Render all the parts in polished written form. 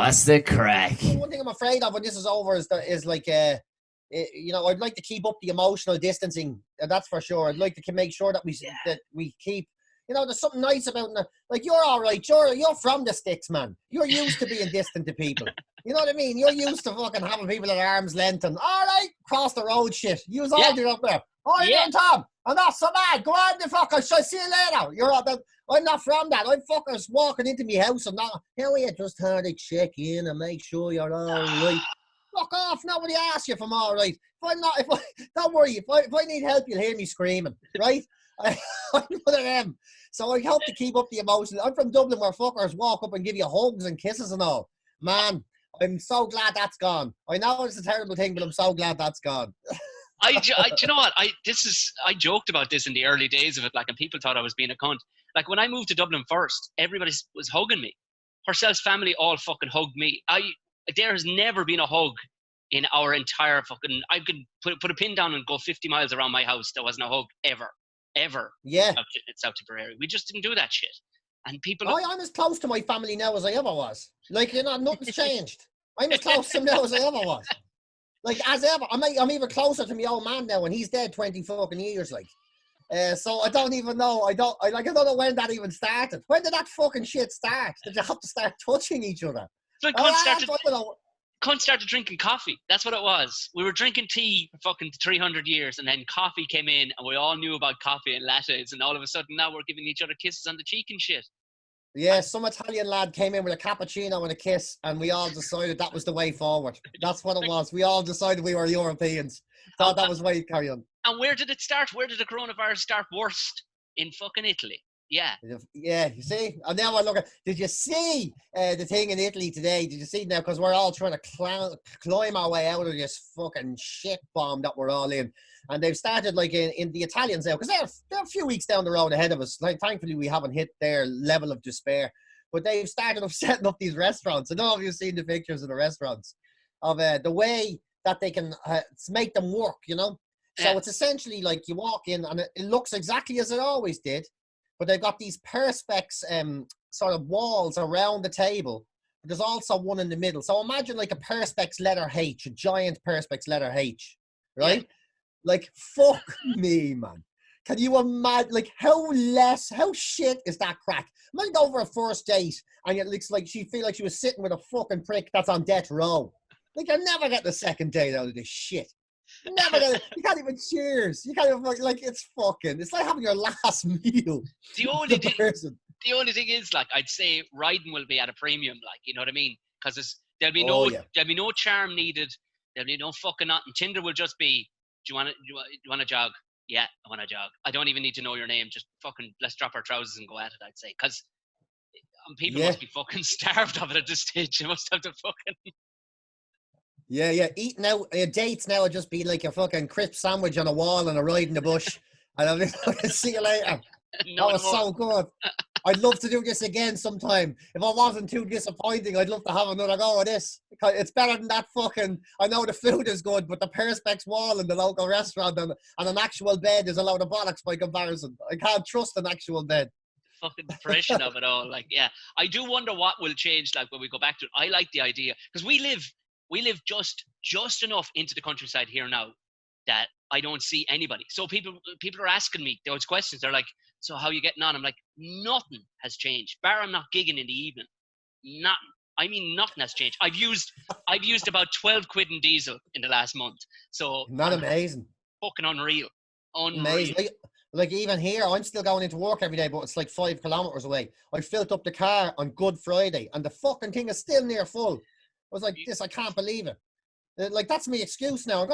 What's the crack? One thing I'm afraid of when this is over is I'd like to keep up the emotional distancing. That's for sure. I'd like to make sure that we keep. There's something nice about it. Like, you're all right. You're from the sticks, man. You're used to being distant to people. You know what I mean? You're used to fucking having people at arm's length and, all right, cross the road shit. You's all do up there. Oh, you're doing, Tom? I'm not so bad. Go on, the fucker. Shall I see you later? I'm not from that. I'm fuckers walking into my house and not, you just had to check in and make sure you're all right. Fuck off. Nobody asks you if I'm all right. Don't worry. If I need help, you'll hear me screaming, right? I'm one of them. So I hope to keep up the emotion. I'm from Dublin, where fuckers walk up and give you hugs and kisses and all. Man, I'm so glad that's gone. I know it's a terrible thing, but I'm so glad that's gone. Do you know what? I joked about this in the early days of it, like, and people thought I was being a cunt. Like, when I moved to Dublin first, everybody was hugging me. Herself's family all fucking hugged me. There has never been a hug in our entire fucking. I could put a pin down and go 50 miles around my house. There wasn't a hug ever. Yeah. It's South Tipperary. We just didn't do that shit. And people. I'm as close to my family now as I ever was. Like, nothing's changed. I'm as close to them now as I ever was. Like, as ever. I'm even closer to my old man now, and he's dead 20 fucking years. Like, so I don't even know. I don't know when that even started. When did that fucking shit start? Did you have to start touching each other? So Cunt started drinking coffee. That's what it was. We were drinking tea for fucking 300 years, and then coffee came in, and we all knew about coffee and lattes, and all of a sudden now we're giving each other kisses on the cheek and shit. Yeah, some Italian lad came in with a cappuccino and a kiss, and we all decided that was the way forward. That's what it was. We all decided we were Europeans. Thought that was the way to carry on. And where did it start? Where did the coronavirus start worst? In fucking Italy. Yeah. Yeah, you see? And now I look at, did you see the thing in Italy today? Did you see now? Because we're all trying to climb our way out of this fucking shit bomb that we're all in. And they've started, like, in the Italians now, because they're a few weeks down the road ahead of us. Like, thankfully, we haven't hit their level of despair. But they've started setting up these restaurants. I don't know if you've seen the pictures of the restaurants, of the way that they can make them work, So it's essentially like you walk in and it looks exactly as it always did, but they've got these perspex sort of walls around the table. But there's also one in the middle. So imagine like a perspex letter H, a giant perspex letter H, right? Yeah. Like, fuck me, man. Can you imagine, like, how shit is that crack? Imagine go over a first date and it looks like she feel like she was sitting with a fucking prick that's on death row. Like, you'll never get the second date out of this shit. You can't even cheers. You can't even, like, it's like having your last meal. The only thing is, like, I'd say riding will be at a premium, like, you know what I mean? Because there'll be no charm needed. There'll be no fucking nothing. Tinder will just be, do you want to jog? Yeah, I want to jog. I don't even need to know your name. Just fucking, let's drop our trousers and go at it, I'd say. Because people must be fucking starved of it at this stage. They must have to fucking... Yeah. Eating out, dates now would just be like a fucking crisp sandwich on a wall and a ride in the bush. And I'll see you later. That was so good. I'd love to do this again sometime. If I wasn't too disappointing, I'd love to have another go at this. It's better than that fucking, I know the food is good, but the perspex wall in the local restaurant and an actual bed is a load of bollocks by comparison. I can't trust an actual bed. Fucking depression of it all. Like, yeah. I do wonder what will change, like, when we go back to it. I like the idea, because we live just enough into the countryside here now that I don't see anybody. So people are asking me those questions. They're like, so how are you getting on? I'm like, nothing has changed. Bar I'm not gigging in the evening. Nothing. I mean, nothing has changed. I've used about 12 quid in diesel in the last month. So not amazing. Fucking unreal. Amazing. Like even here, I'm still going into work every day, but it's like 5 kilometers away. I filled up the car on Good Friday and the fucking thing is still near full. I was like, I can't believe it. Like, that's my excuse now.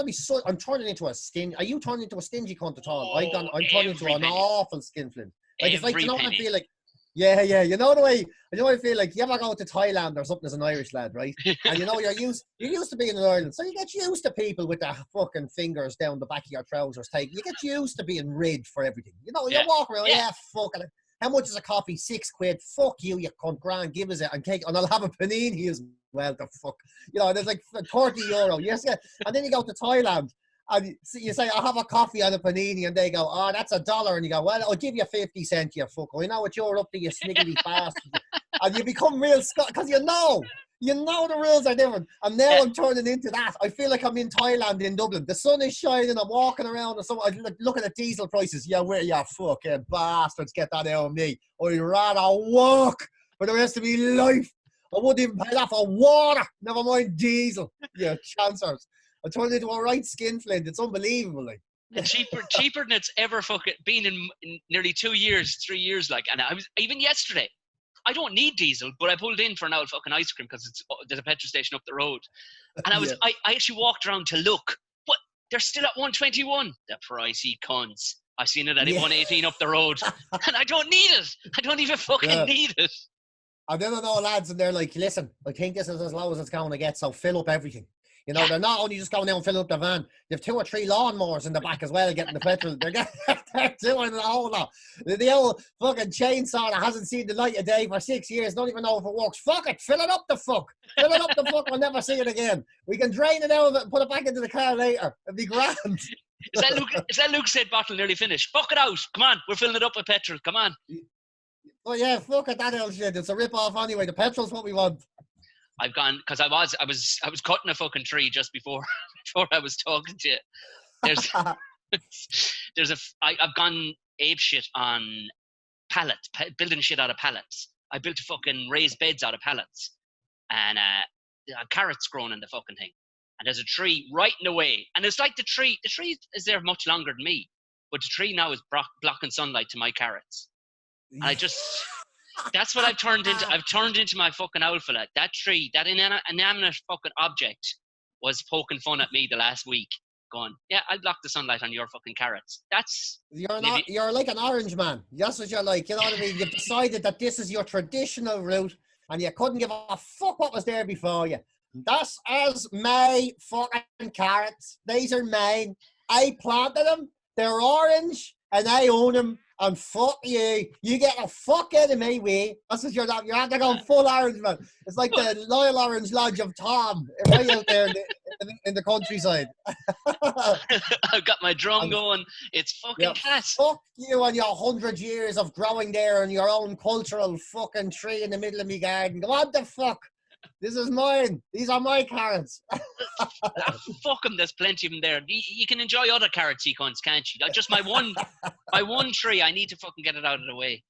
I'm turning into a stingy. Are you turning into a stingy cunt at all? I'm turning into an awful skinflint. Like, it's like, you know what I feel like? Yeah. You know what I feel like? You ever go to Thailand or something as an Irish lad, right? And you're used to being in Ireland. So you get used to people with their fucking fingers down the back of your trousers. You get used to being rigged for everything. You walk around, fuck it. How much is a coffee? 6 quid. Fuck you cunt, grand. Give us it and cake, and I'll have a panini as well. The fuck, there's like €30. Yes, yeah. And then you go to Thailand and you say, "I'll have a coffee and a panini," and they go, "Oh, that's $1." And you go, "Well, I'll give you 50 cents, you fucker. I know what you're up to, you sniggly bastard." And you become real Scot because you know You know the rules are different. And now Yeah. I'm turning into that. I feel like I'm in Thailand, in Dublin. The sun is shining. I'm walking around and so I'm looking at diesel prices. Yeah, where you fucking bastards get that out of me. I'd rather walk for the rest of my life. I wouldn't even pay that for water. Never mind diesel. Yeah, chancers. I turned into a right skinflint. It's unbelievable. Like. And cheaper than it's ever fucking been in nearly 2 years, 3 years. Like, and I was even yesterday. I don't need diesel, but I pulled in for an old fucking ice cream because there's a petrol station up the road, and I actually walked around to look, but they're still at 121. The pricey cunts. I seen it at 118 up the road, and I don't need it. I don't even fucking need it. And then I know lads, and they're like, listen, I think this is as low as it's going to get, so fill up everything. You know, they're not only just going down and filling up the van, they have 2 or 3 lawnmowers in the back as well, getting the petrol. They're doing the whole lot. The old fucking chainsaw that hasn't seen the light of day for 6 years, don't even know if it works. Fuck it, fill it up the fuck. Fill it up the fuck, we'll never see it again. We can drain it out of it and put it back into the car later. It'd be grand. Is that Luke said bottle nearly finished? Fuck it out. Come on, we're filling it up with petrol. Come on. Oh yeah, fuck it, that old shit. It's a rip-off anyway. The petrol's what we want. I've gone because I was cutting a fucking tree just before I was talking to you. I've gone ape shit on pallets, building shit out of pallets. I built a fucking raised beds out of pallets, and carrots growing in the fucking thing. And there's a tree right in the way, and it's like the tree is there much longer than me, but the tree now is blocking sunlight to my carrots. And I just. That's what I've turned into. I've turned into my fucking outfit. That tree, that inanimate fucking object, was poking fun at me the last week. Going, yeah, I'll block the sunlight on your fucking carrots. That's you're like an orange man. That's what you're like. You know what I mean? You've decided that this is your traditional route, and you couldn't give a fuck what was there before you. That's as my fucking carrots. These are mine. I planted them. They're orange, and I own them. And fuck you. You get the fuck out of me, way. That's what you're not. You're after going full orange, man. It's like the Loyal Orange Lodge of Tom, right out there in the countryside. I've got my drum going. It's fucking class. Fuck you and your 100 years of growing there and your own cultural fucking tree in the middle of me garden. What the fuck? This is mine. These are my carrots. Fuck them. There's plenty of them there. You can enjoy other carrots, you cunts, can't you? Just my one tree. I need to fucking get it out of the way.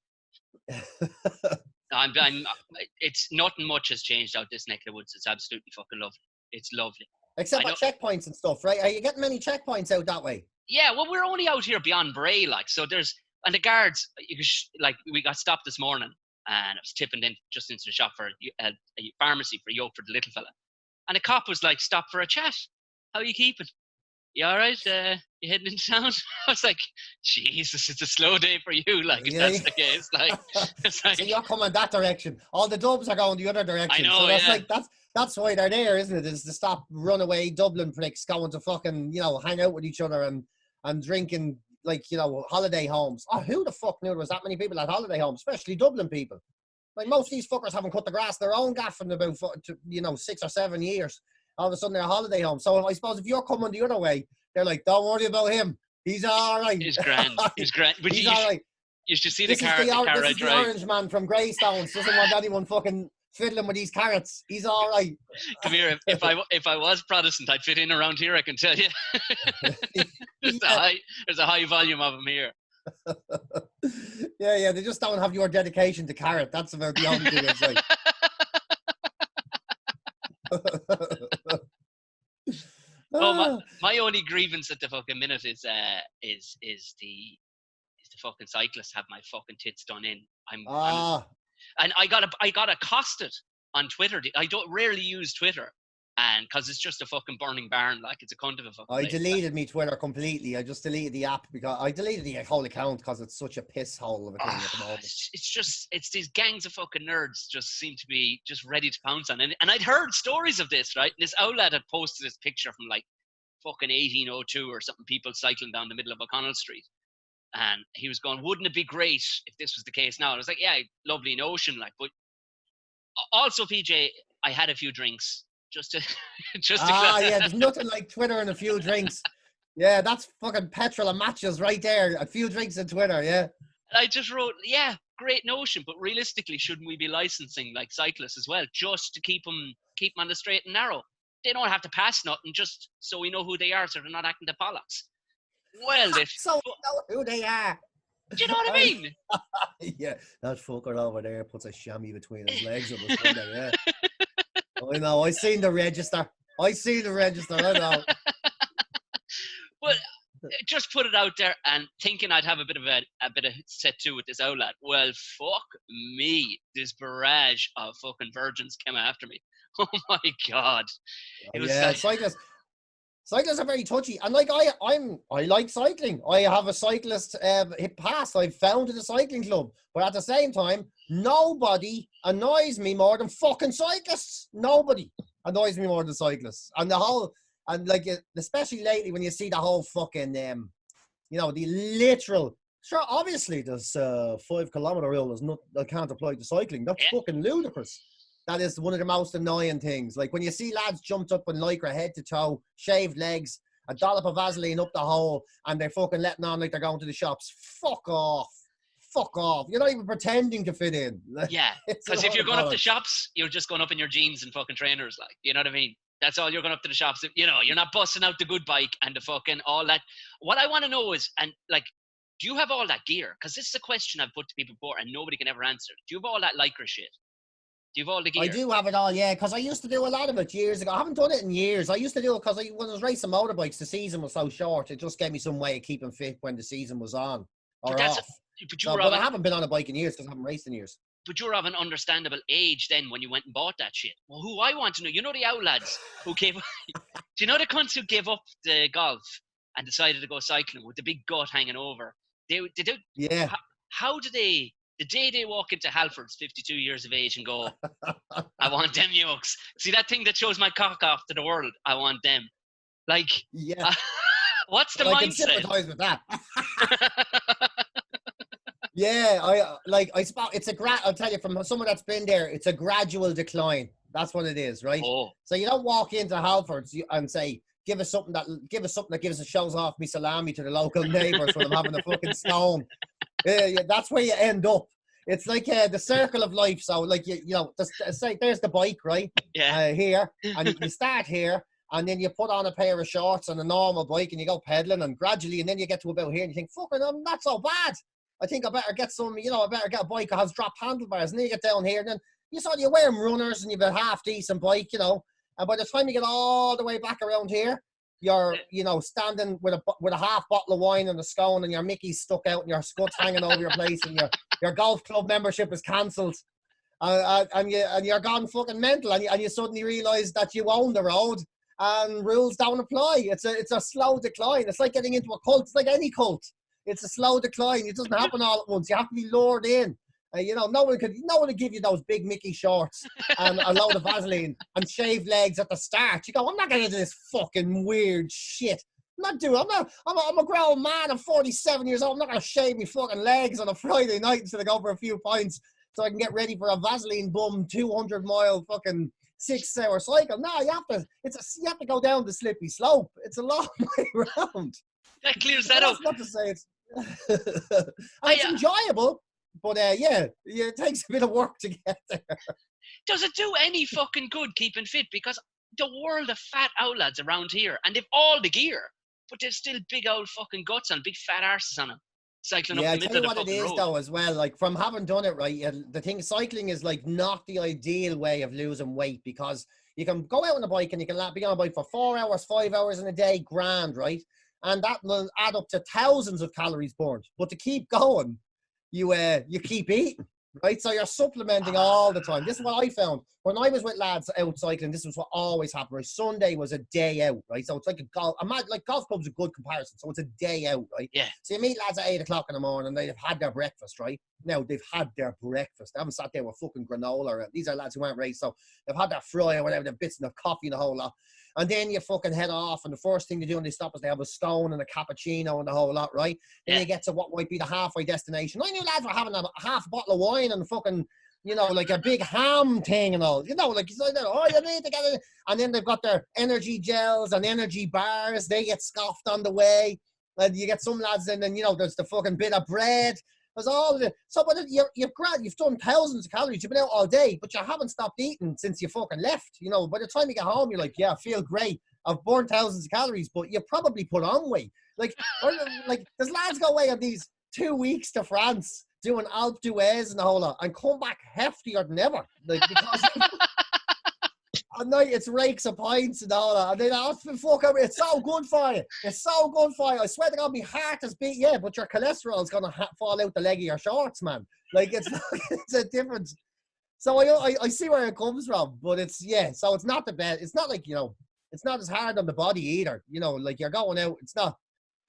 It's nothing much has changed out this neck of the woods. It's absolutely fucking lovely. It's lovely. Except for checkpoints and stuff, right? Are you getting many checkpoints out that way? Yeah, well, we're only out here beyond Bray, like, so there's, and the guards, we got stopped this morning. And I was tipping in just into the shop for a pharmacy for a yoke for the little fella. And a cop was like, stop for a chat. How are you keeping? You all right? You heading into town? I was like, Jesus, it's a slow day for you. Like, if that's the case. Like, it's like, so you're coming that direction. All the dubs are going the other direction. I know, so that's like, that's why they're there, isn't it? Is to stop runaway Dublin pricks going to fucking, hang out with each other and drinking, like, holiday homes. Oh, who the fuck knew there was that many people at holiday homes, especially Dublin people? Like, most of these fuckers haven't cut the grass their own gaff in about, 6 or 7 years. All of a sudden, they're holiday homes. So I suppose if you're coming the other way, they're like, don't worry about him. He's all right. He's grand. He's grand. But he's all right. You should see the car I This is the drive. orange man from Greystones. Doesn't want anyone fucking fiddling with these carrots. He's all right. Come here. If I was Protestant, I'd fit in around here, I can tell you. There's a high volume of them here. Yeah, they just don't have your dedication to carrot. That's about the only thing it's like. My only grievance at the fucking minute is the fucking cyclists have my fucking tits done in. And I got accosted on Twitter. I don't rarely use Twitter, and because it's just a fucking burning barn, like it's a cunt of a fucking. I deleted me Twitter completely. I just deleted the app because I deleted the whole account because it's such a piss hole of a thing at the moment. It's these gangs of fucking nerds just seem to be just ready to pounce on it. And I'd heard stories of this, right? This outlet had posted this picture from like fucking 1802 or something, people cycling down the middle of O'Connell Street. And he was going, wouldn't it be great if this was the case now? I was like, yeah, lovely notion, like, but also, PJ, I had a few drinks just to yeah, there's nothing like Twitter and a few drinks. Yeah, that's fucking petrol and matches right there. A few drinks on Twitter, yeah. I just wrote, yeah, great notion, but realistically, shouldn't we be licensing like cyclists as well, just to keep them keep them on the straight and narrow. They don't have to pass nothing, just so we know who they are, so they're not acting the bollocks. Well, So we know who they are. Do you know what I mean? Yeah, that fucker over there puts a chamois between his legs on the Sunday, yeah. I know, I seen the register. I know. But just put it out there and thinking I'd have a bit of set to with this outlet. Well, fuck me. This barrage of fucking virgins came after me. Oh my God. It was cyclists are very touchy, and like I like cycling. I have a cyclist hit pass. I've founded a cycling club, but at the same time, nobody annoys me more than fucking cyclists. Nobody annoys me more than cyclists, especially lately when you see the whole fucking the literal. Sure, obviously there's 5 kilometer rule. There's not. I can't apply to cycling. That's fucking ludicrous. That is one of the most annoying things. Like when you see lads jumped up in lycra head to toe, shaved legs, a dollop of Vaseline up the hole, and they're fucking letting on like they're going to the shops. Fuck off. You're not even pretending to fit in. Yeah, because if you're going up to shops, you're just going up in your jeans and fucking trainers, like, you know what I mean? That's all you're going up to the shops. You know, you're not busting out the good bike and the fucking all that. What I want to know is, and like, do you have all that gear? Because this is a question I've put to people before and nobody can ever answer. Do you have all that lycra shit? Do you have all the gear? I do have it all, yeah, because I used to do a lot of it years ago. I haven't done it in years. I used to do it because when I was racing motorbikes, the season was so short. It just gave me some way of keeping fit when the season was on or off. But I haven't been on a bike in years because I haven't raced in years. But you're of an understandable age then when you went and bought that shit. Well, who I want to know, you know the outlads who gave up, do you know the cunts who gave up the golf and decided to go cycling with the big gut hanging over? Yeah. How do they... The day they walk into Halford's, 52 years of age, and go, I want them yokes. See that thing that shows my cock off to the world? I want them. Like, yeah. What's the mindset? I can sympathize with that. Yeah, I'll tell you from someone that's been there, it's a gradual decline. That's what it is, right? Oh. So you don't walk into Halford's and say, give us something that shows off me salami to the local neighbours when I'm having a fucking stone. Yeah, that's where you end up. It's like the circle of life. So, like there's the bike, right? Yeah. Here, and you start here, and then you put on a pair of shorts and a normal bike, and you go pedaling, and gradually, and then you get to about here, and you think, "Fucking, I'm not so bad. I think I better get some. I better get a bike that has drop handlebars." And then you get down here, and then you wear them runners, and you've a half decent bike, And by the time you get all the way back around here, you're, standing with a half bottle of wine and a scone, and your Mickey's stuck out, and your scut's hanging over your place, and your golf club membership is cancelled, and you're gone fucking mental, and you suddenly realise that you own the road, and rules don't apply. It's a slow decline. It's like getting into a cult. It's like any cult. It's a slow decline. It doesn't happen all at once. You have to be lured in. No one would give you those big Mickey shorts and a load of Vaseline and shaved legs at the start. You go, I'm not getting into this fucking weird shit. I'm a grown man. I'm 47 years old. I'm not going to shave me fucking legs on a Friday night instead of go for a few pints so I can get ready for a Vaseline bum 200-mile fucking 6-hour cycle. No, you have to go down the slippy slope. It's a long way around. That clears that up. That's not to say it's it's enjoyable. But it takes a bit of work to get there. Does it do any fucking good keeping fit? Because the world of fat outlads around here, and they've all the gear, but they're still big old fucking guts and big fat arses on them, cycling up the middle of the fucking road. Yeah, I tell you what it is though as well. Like from having done it right, the thing cycling is like not the ideal way of losing weight because you can go out on a bike and you can be on a bike for 4 hours, 5 hours in a day, grand, right? And that will add up to thousands of calories burned. But to keep going, you keep eating, right? So you're supplementing all the time. This is what I found. When I was with lads out cycling, this was what always happened, right? Sunday was a day out, right? So it's like golf club's a good comparison. So it's a day out, right? Yeah. So you meet lads at 8 o'clock in the morning, they've had their breakfast, right? Now they've had their breakfast. They haven't sat there with fucking granola. These are lads who aren't raised, so they've had their fry or whatever, their bits and their coffee and the whole lot. And then you fucking head off, and the first thing they do when they stop is they have a scone and a cappuccino and the whole lot, right? Then you get to what might be the halfway destination. I knew lads were having a half bottle of wine and fucking, like a big ham thing and all. You need to get it. And then they've got their energy gels and energy bars. They get scoffed on the way. And you get some lads, and then, there's the fucking bit of bread. There's all the so, but you've done thousands of calories. You've been out all day, but you haven't stopped eating since you fucking left. You know, by the time you get home, you're like, yeah, I feel great. I've burned thousands of calories, but you probably put on weight. Like there's lads go away on these 2 weeks to France doing Alpe d'Huez and the whole lot, and come back heftier than ever. Like because at night it's rakes of pints and all that, and then it's so good for you. It's so good for you. I swear to God, my heart is beat. Yeah, but your cholesterol's gonna fall out the leg of your shorts, man. Like it's it's a difference. So I see where it comes from, but it's so it's not the best. It's not like, you know, it's not as hard on the body either. You know, like you're going out. It's not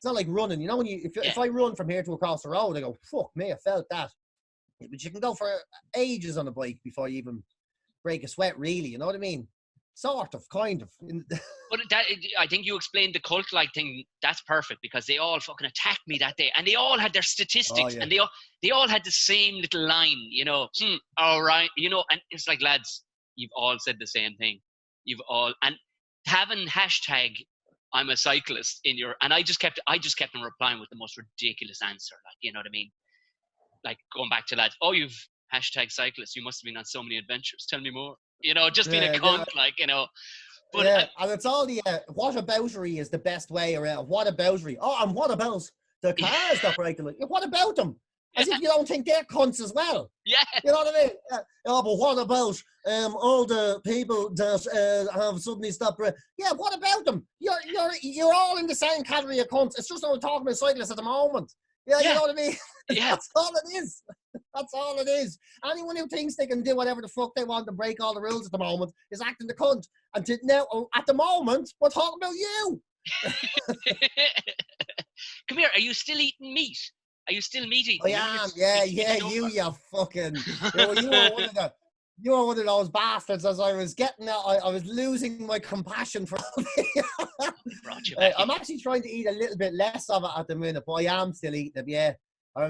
like running. You know, when if I run from here to across the road, I go, fuck me, I felt that. But you can go for ages on a bike before you even break a sweat, really. You know what I mean? Sort of, kind of. But I think you explained the cult-like thing. That's perfect, because they all fucking attacked me that day, and they all had their statistics, and they all had the same little line, you know. All right, you know, and it's like, lads, you've all said the same thing. And having hashtag I'm a cyclist in your, and I just kept them replying with the most ridiculous answer, like, you know what I mean? Like going back to lads, oh, you've hashtag cyclist, you must have been on so many adventures. Tell me more. You know, just being a cunt, like, you know. But and it's all the whataboutery is the best way around. Whataboutery. Oh, and what about the cars that break the law? What about them? As if you don't think they're cunts as well. Yeah. You know what I mean? But what about all the people that have suddenly stopped? Yeah, what about them? You're all in the same category of cunts. It's just that we're talking about cyclists at the moment. Yeah, you know what I mean? Yeah. That's all it is. That's all it is. Anyone who thinks they can do whatever the fuck they want to break all the rules at the moment is acting the cunt. And now, at the moment, we're talking about you. Come here. Are you still eating meat? Are you still meat eating? I am. Yeah. You fucking. You were one of those bastards. As I was getting out, I was losing my compassion for. I'm actually trying to eat a little bit less of it at the minute, but I am still eating it. Yeah.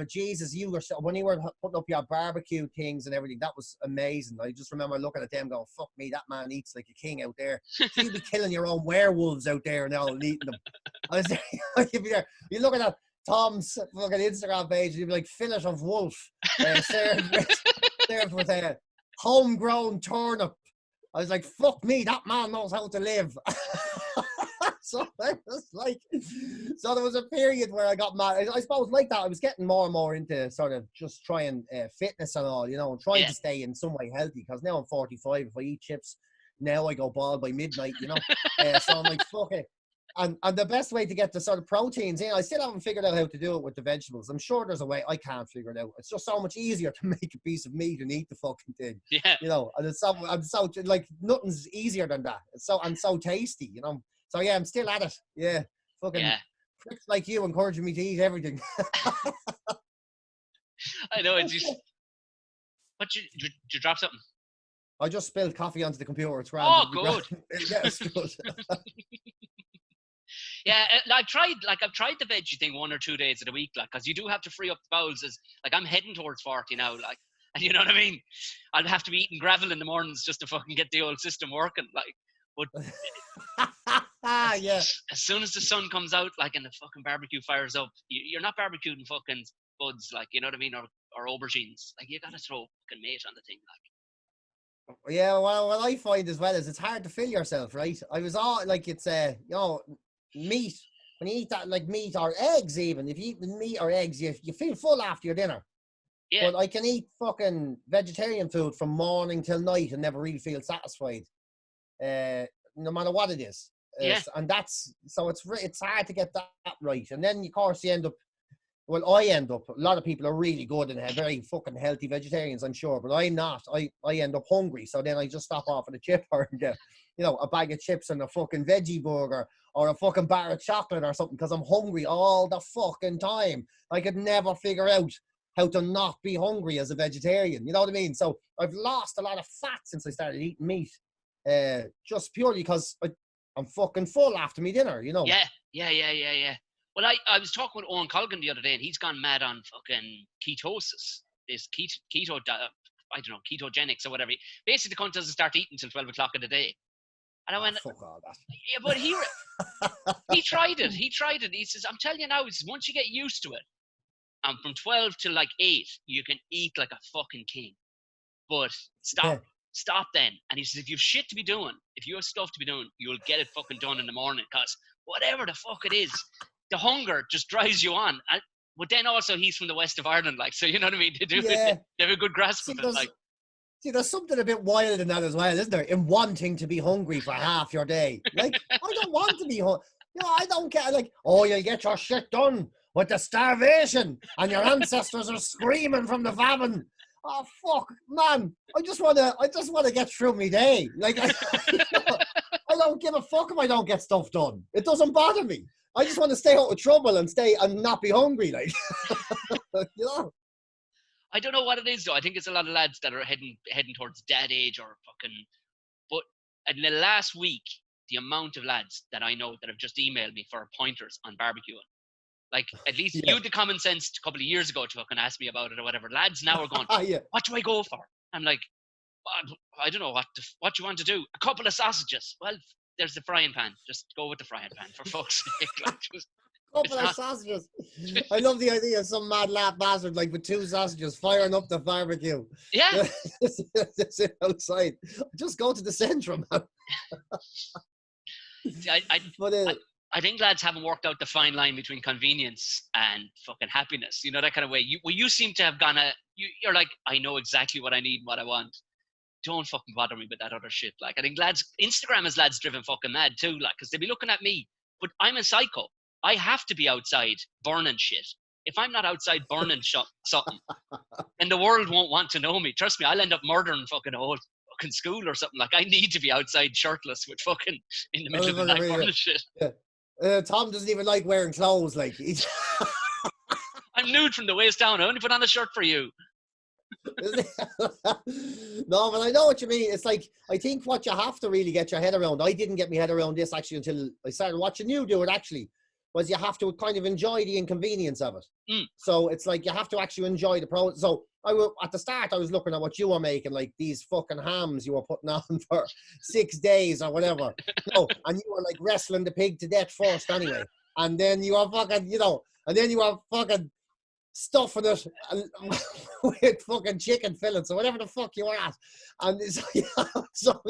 Jesus, when you were putting up your barbecue things and everything, that was amazing. I just remember looking at them going, fuck me, that man eats like a king out there. You'd be killing your own werewolves out there now and eating them. I was there, you'd be there. You look at that Tom's fucking Instagram page, and you'd be like, fillet of wolf, served with a homegrown turnip. I was like, fuck me, that man knows how to live. So I was like, so there was a period where I got mad. I suppose like that, I was getting more and more into sort of just trying fitness and all, you know, and trying to stay in some way healthy, because now I'm 45. If I eat chips now, I go bald by midnight, you know. So I'm like, fuck it. And the best way to get the sort of proteins in, I still haven't figured out how to do it with the vegetables. I'm sure there's a way. I can't figure it out. It's just so much easier to make a piece of meat and eat the fucking thing. Yeah. You know, and I'm so like, nothing's easier than that. It's so tasty, you know. So yeah, I'm still at it. Yeah. Fucking pricks like you encouraging me to eat everything. I know, it's just. But you drop something? I just spilled coffee onto the computer. It's grand. Oh, good. Yeah, it's good. Yeah, I've tried the veggie thing 1 or 2 days of the week, like, because you do have to free up the bowels. Like, I'm heading towards 40 now, like, and you know what I mean? I'll have to be eating gravel in the mornings just to fucking get the old system working, like. But yeah. As soon as the sun comes out, like, and the fucking barbecue fires up, you're not barbecuing fucking buds, like, you know what I mean, or aubergines. Like, you gotta throw fucking meat on the thing, like. Yeah, well, what I find as well is it's hard to fill yourself, right? I was all like, it's you know, meat. When you eat that, like meat or eggs, even if you eat meat or eggs, you feel full after your dinner. Yeah. But I can eat fucking vegetarian food from morning till night and never really feel satisfied. No matter what it is. And that's, so it's hard to get that right. And then, of course, a lot of people are really good and have very fucking healthy vegetarians, I'm sure, but I'm not. I end up hungry. So then I just stop off at a chipper and get, you know, a bag of chips and a fucking veggie burger or a fucking bar of chocolate or something, because I'm hungry all the fucking time. I could never figure out how to not be hungry as a vegetarian. You know what I mean? So I've lost a lot of fat since I started eating meat. Just purely because I'm fucking full after me dinner, you know. Yeah. Well, I was talking with Owen Colgan the other day, and he's gone mad on fucking ketosis. This keto, I don't know, ketogenics or whatever. Basically, the cunt doesn't start eating until 12 o'clock in the day. And I went, fuck all that. Yeah, but he tried it. He says, I'm telling you now, once you get used to it, And from 12 to like 8, you can eat like a fucking king. But Yeah. stop then. And he says, if you've shit to be doing, if you have stuff to be doing, you'll get it fucking done in the morning. Because whatever the fuck it is, the hunger just drives you on. But then also he's from the west of Ireland, like, so you know what I mean? Yeah. They have a good grasp See, of it. Like, there's something a bit wild in that as well, isn't there? In wanting to be hungry for half your day. Like, I don't want to be hungry. I don't care. Like, oh, you'll get your shit done with the starvation and your ancestors are screaming from the famine. Oh, fuck, man. I just want to get through my day. Like, I don't give a fuck if I don't get stuff done. It doesn't bother me. I just want to stay out of trouble and not be hungry. Like, I don't know what it is though. I think it's a lot of lads that are heading towards dad age or fucking. But in the last week, the amount of lads that I know that have just emailed me for pointers on barbecuing, like at least you had the common sense a couple of years ago to fucking ask me about it or whatever. Lads now are going, what do I go for? I'm like, I don't know what you want to do. A couple of sausages. Well, there's the frying pan. Just go with the frying pan for fuck's sake. Like, couple of sausages. I love the idea of some mad lap bastard like with 2 sausages firing up the barbecue. Yeah. That's it outside. Just go to the centrum, man. See, I think lads haven't worked out the fine line between convenience and fucking happiness. You know, that kind of way. You seem to have gone you're like, I know exactly what I need and what I want. Don't fucking bother me with that other shit. Like, I think Instagram is lads driven fucking mad too. Like, because they be looking at me, but I'm a psycho. I have to be outside burning shit. If I'm not outside burning something, then the world won't want to know me. Trust me, I'll end up murdering fucking whole fucking school or something. Like, I need to be outside shirtless with fucking in the middle of the night burning shit. Yeah. Tom doesn't even like wearing clothes. Like, I'm nude from the waist down. I only put on a shirt for you. No, but I know what you mean. It's like, I think what you have to really get your head around, I didn't get my head around this actually until I started watching you do it actually, was you have to kind of enjoy the inconvenience of it. So it's like you have to actually enjoy the process. So at the start I was looking at what you were making, like these fucking hams you were putting on for 6 days or whatever. No, and you were like wrestling the pig to death first anyway, and then you were fucking, and then you were fucking stuffing it with fucking chicken fillets or whatever the fuck you were at. And so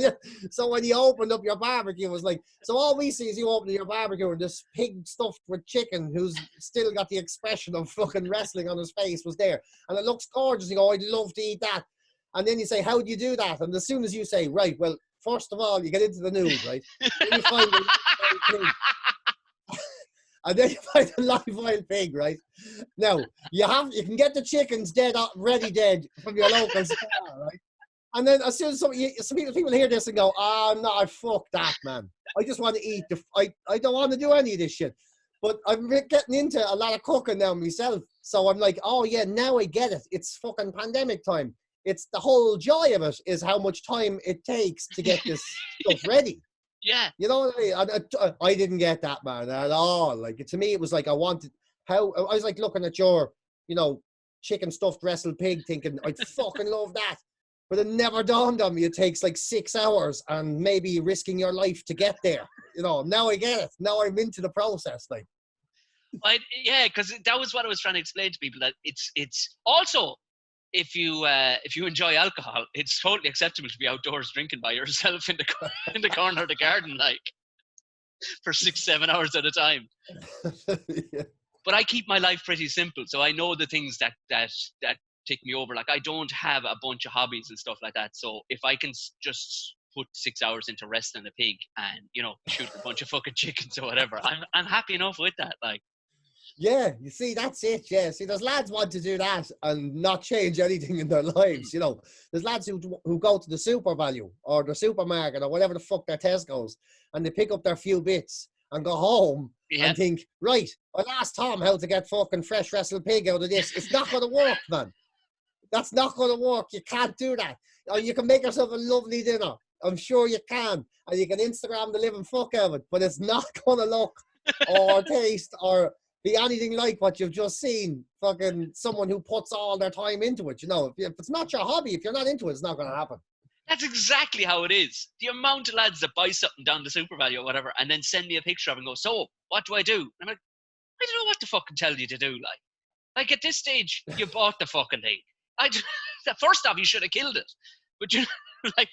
when you opened up your barbecue, it was like, so all we see is you opening your barbecue and this pig stuffed with chicken who's still got the expression of fucking wrestling on his face was there. And it looks gorgeous. You go, I'd love to eat that. And then you say, how do you do that? And as soon as you say, right, well, first of all, you get into the news, right? Then you find and then you find a live wild pig, right? Now, you can get the chickens ready dead from your local store, right? And then as soon as some people hear this and go, no, fuck that, man. I just want to eat I don't want to do any of this shit. But I'm getting into a lot of cooking now myself. So I'm like, oh yeah, now I get it. It's fucking pandemic time. It's the whole joy of it is how much time it takes to get this stuff ready. Yeah. You know what I mean? I didn't get that, man, at all. Like, to me, it was like I was like looking at your, chicken stuffed wrestled pig thinking, I'd fucking love that. But it never dawned on me. It takes like 6 hours and maybe risking your life to get there. Now I get it. Now I'm into the process. Like, because that was what I was trying to explain to people, that it's also, if you enjoy alcohol, it's totally acceptable to be outdoors drinking by yourself in the corner of the garden, like, for 6-7 hours at a time. Yeah. But I keep my life pretty simple, so I know the things that take me over. Like, I don't have a bunch of hobbies and stuff like that. So if I can just put 6 hours into wrestling a pig and shoot a bunch of fucking chickens or whatever, I'm happy enough with that. Like. Yeah, you see, that's it. Yeah, see, there's lads want to do that and not change anything in their lives. There's lads who go to the Super Value or the supermarket or whatever the fuck their Tesco's, and they pick up their few bits and go home and think, right, I'll ask Tom how to get fucking fresh wrestled pig out of this. It's not going to work, man. That's not going to work. You can't do that. Or you can make yourself a lovely dinner. I'm sure you can, and you can Instagram the living fuck out of it, but it's not going to look or taste or be anything like what you've just seen. Fucking someone who puts all their time into it. If it's not your hobby, if you're not into it, it's not going to happen. That's exactly how it is. The amount of lads that buy something down the Super Value or whatever and then send me a picture of it and go, so, what do I do? And I'm like, I don't know what to fucking tell you to do, like. Like, at this stage, you bought the fucking thing. First off, you should have killed it. But you like,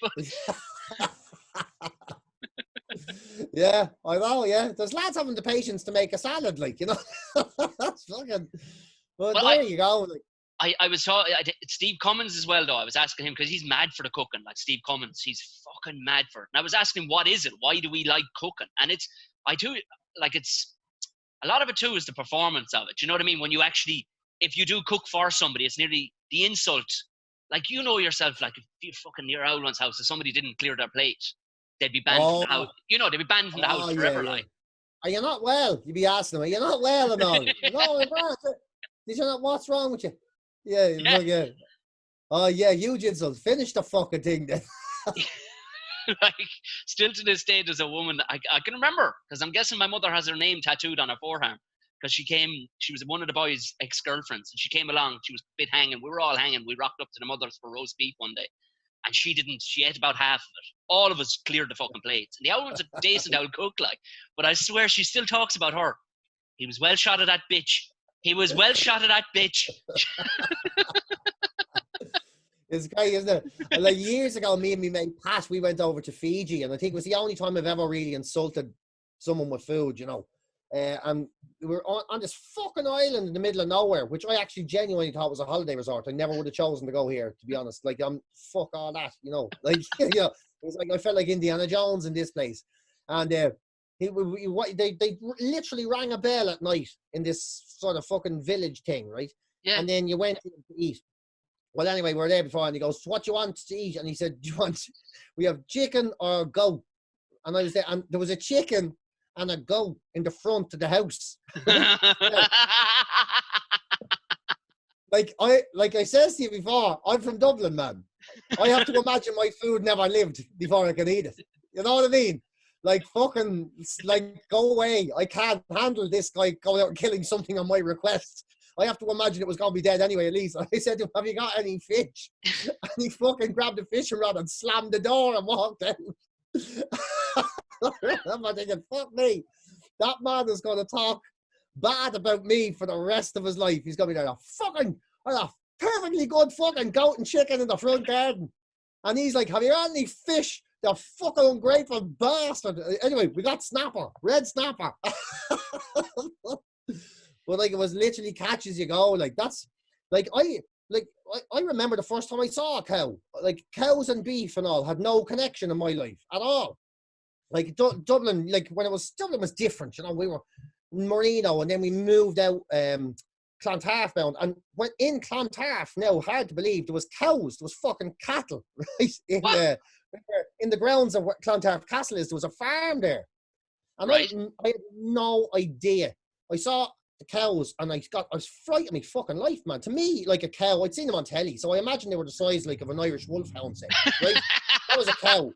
Yeah, I know. Yeah, there's lads having the patience to make a salad, like, you know. That's fucking. But well, there you go. Like, I was talking Steve Cummins as well, though. I was asking him because he's mad for the cooking. Like, Steve Cummins, he's fucking mad for it. And I was asking him, what is it? Why do we like cooking? And it's a lot of it too is the performance of it. You know what I mean? When you actually, if you do cook for somebody, it's nearly the insult. Like, you know yourself, like, if you're fucking near Owlan's house, if somebody didn't clear their plate, they'd be banned from the house. You know, they'd be banned from the house forever. Yeah. Like, Are you not well? You'd be asking them, are you not well and all? No, I'm not. Did you not? What's wrong with you? Yeah. Oh, yeah, huge insult. Finish the fucking thing then. like, still to this day, there's a woman, I can remember, because I'm guessing my mother has her name tattooed on her forearm, because she was one of the boys' ex-girlfriends, and she came along, she was a bit hanging, we were all hanging, we rocked up to the mother's for roast beef one day, and she ate about half of it. All of us cleared the fucking plates. And the old one's a decent old cook, like, but I swear she still talks about her. He was well shot at that bitch. He was well shot at that bitch. It's great, isn't it? And like years ago, me and me mate Pat, we went over to Fiji, and I think it was the only time I've ever really insulted someone with food, you know. And we were on this fucking island in the middle of nowhere, which I actually genuinely thought was a holiday resort. I never would have chosen to go here, to be honest. Like, fuck all that, you know. Like, you know, it was like I felt like Indiana Jones in this place. And they literally rang a bell at night in this sort of fucking village thing, right? Yeah. And then you went in to eat. Well, anyway, we were there before, and he goes, "What do you want to eat?" And he said, we have chicken or goat?" And I was there, and there was a chicken and a goat in the front of the house. Like I said to you before, I'm from Dublin, man. I have to imagine my food never lived before I can eat it. You know what I mean? Like, fucking, like, go away. I can't handle this guy going out and killing something on my request. I have to imagine it was going to be dead anyway, at least. I said to him, "Have you got any fish?" And he fucking grabbed the fishing rod and slammed the door and walked out. I'm thinking, fuck me. That man is going to talk bad about me for the rest of his life. He's going to be like, a perfectly good fucking goat and chicken in the front garden. And he's like, "Have you got any fish? The fucking ungrateful bastard." Anyway, we got snapper, red snapper. But like, it was literally catch as you go. Like, that's like I remember the first time I saw a cow. Like, cows and beef and all had no connection in my life at all. Like, Dublin, like, Dublin was different. You know, we were in Marino, and then we moved out Clontarf bound. And when in Clontarf, now, hard to believe, there was cows, there was fucking cattle, right? In the grounds of where Clontarf Castle is, there was a farm there. And right. I had no idea. I saw the cows, and I was frightened of my fucking life, man. To me, like, a cow, I'd seen them on telly, so I imagine they were the size, like, of an Irish wolfhound, say, right? That was a cow.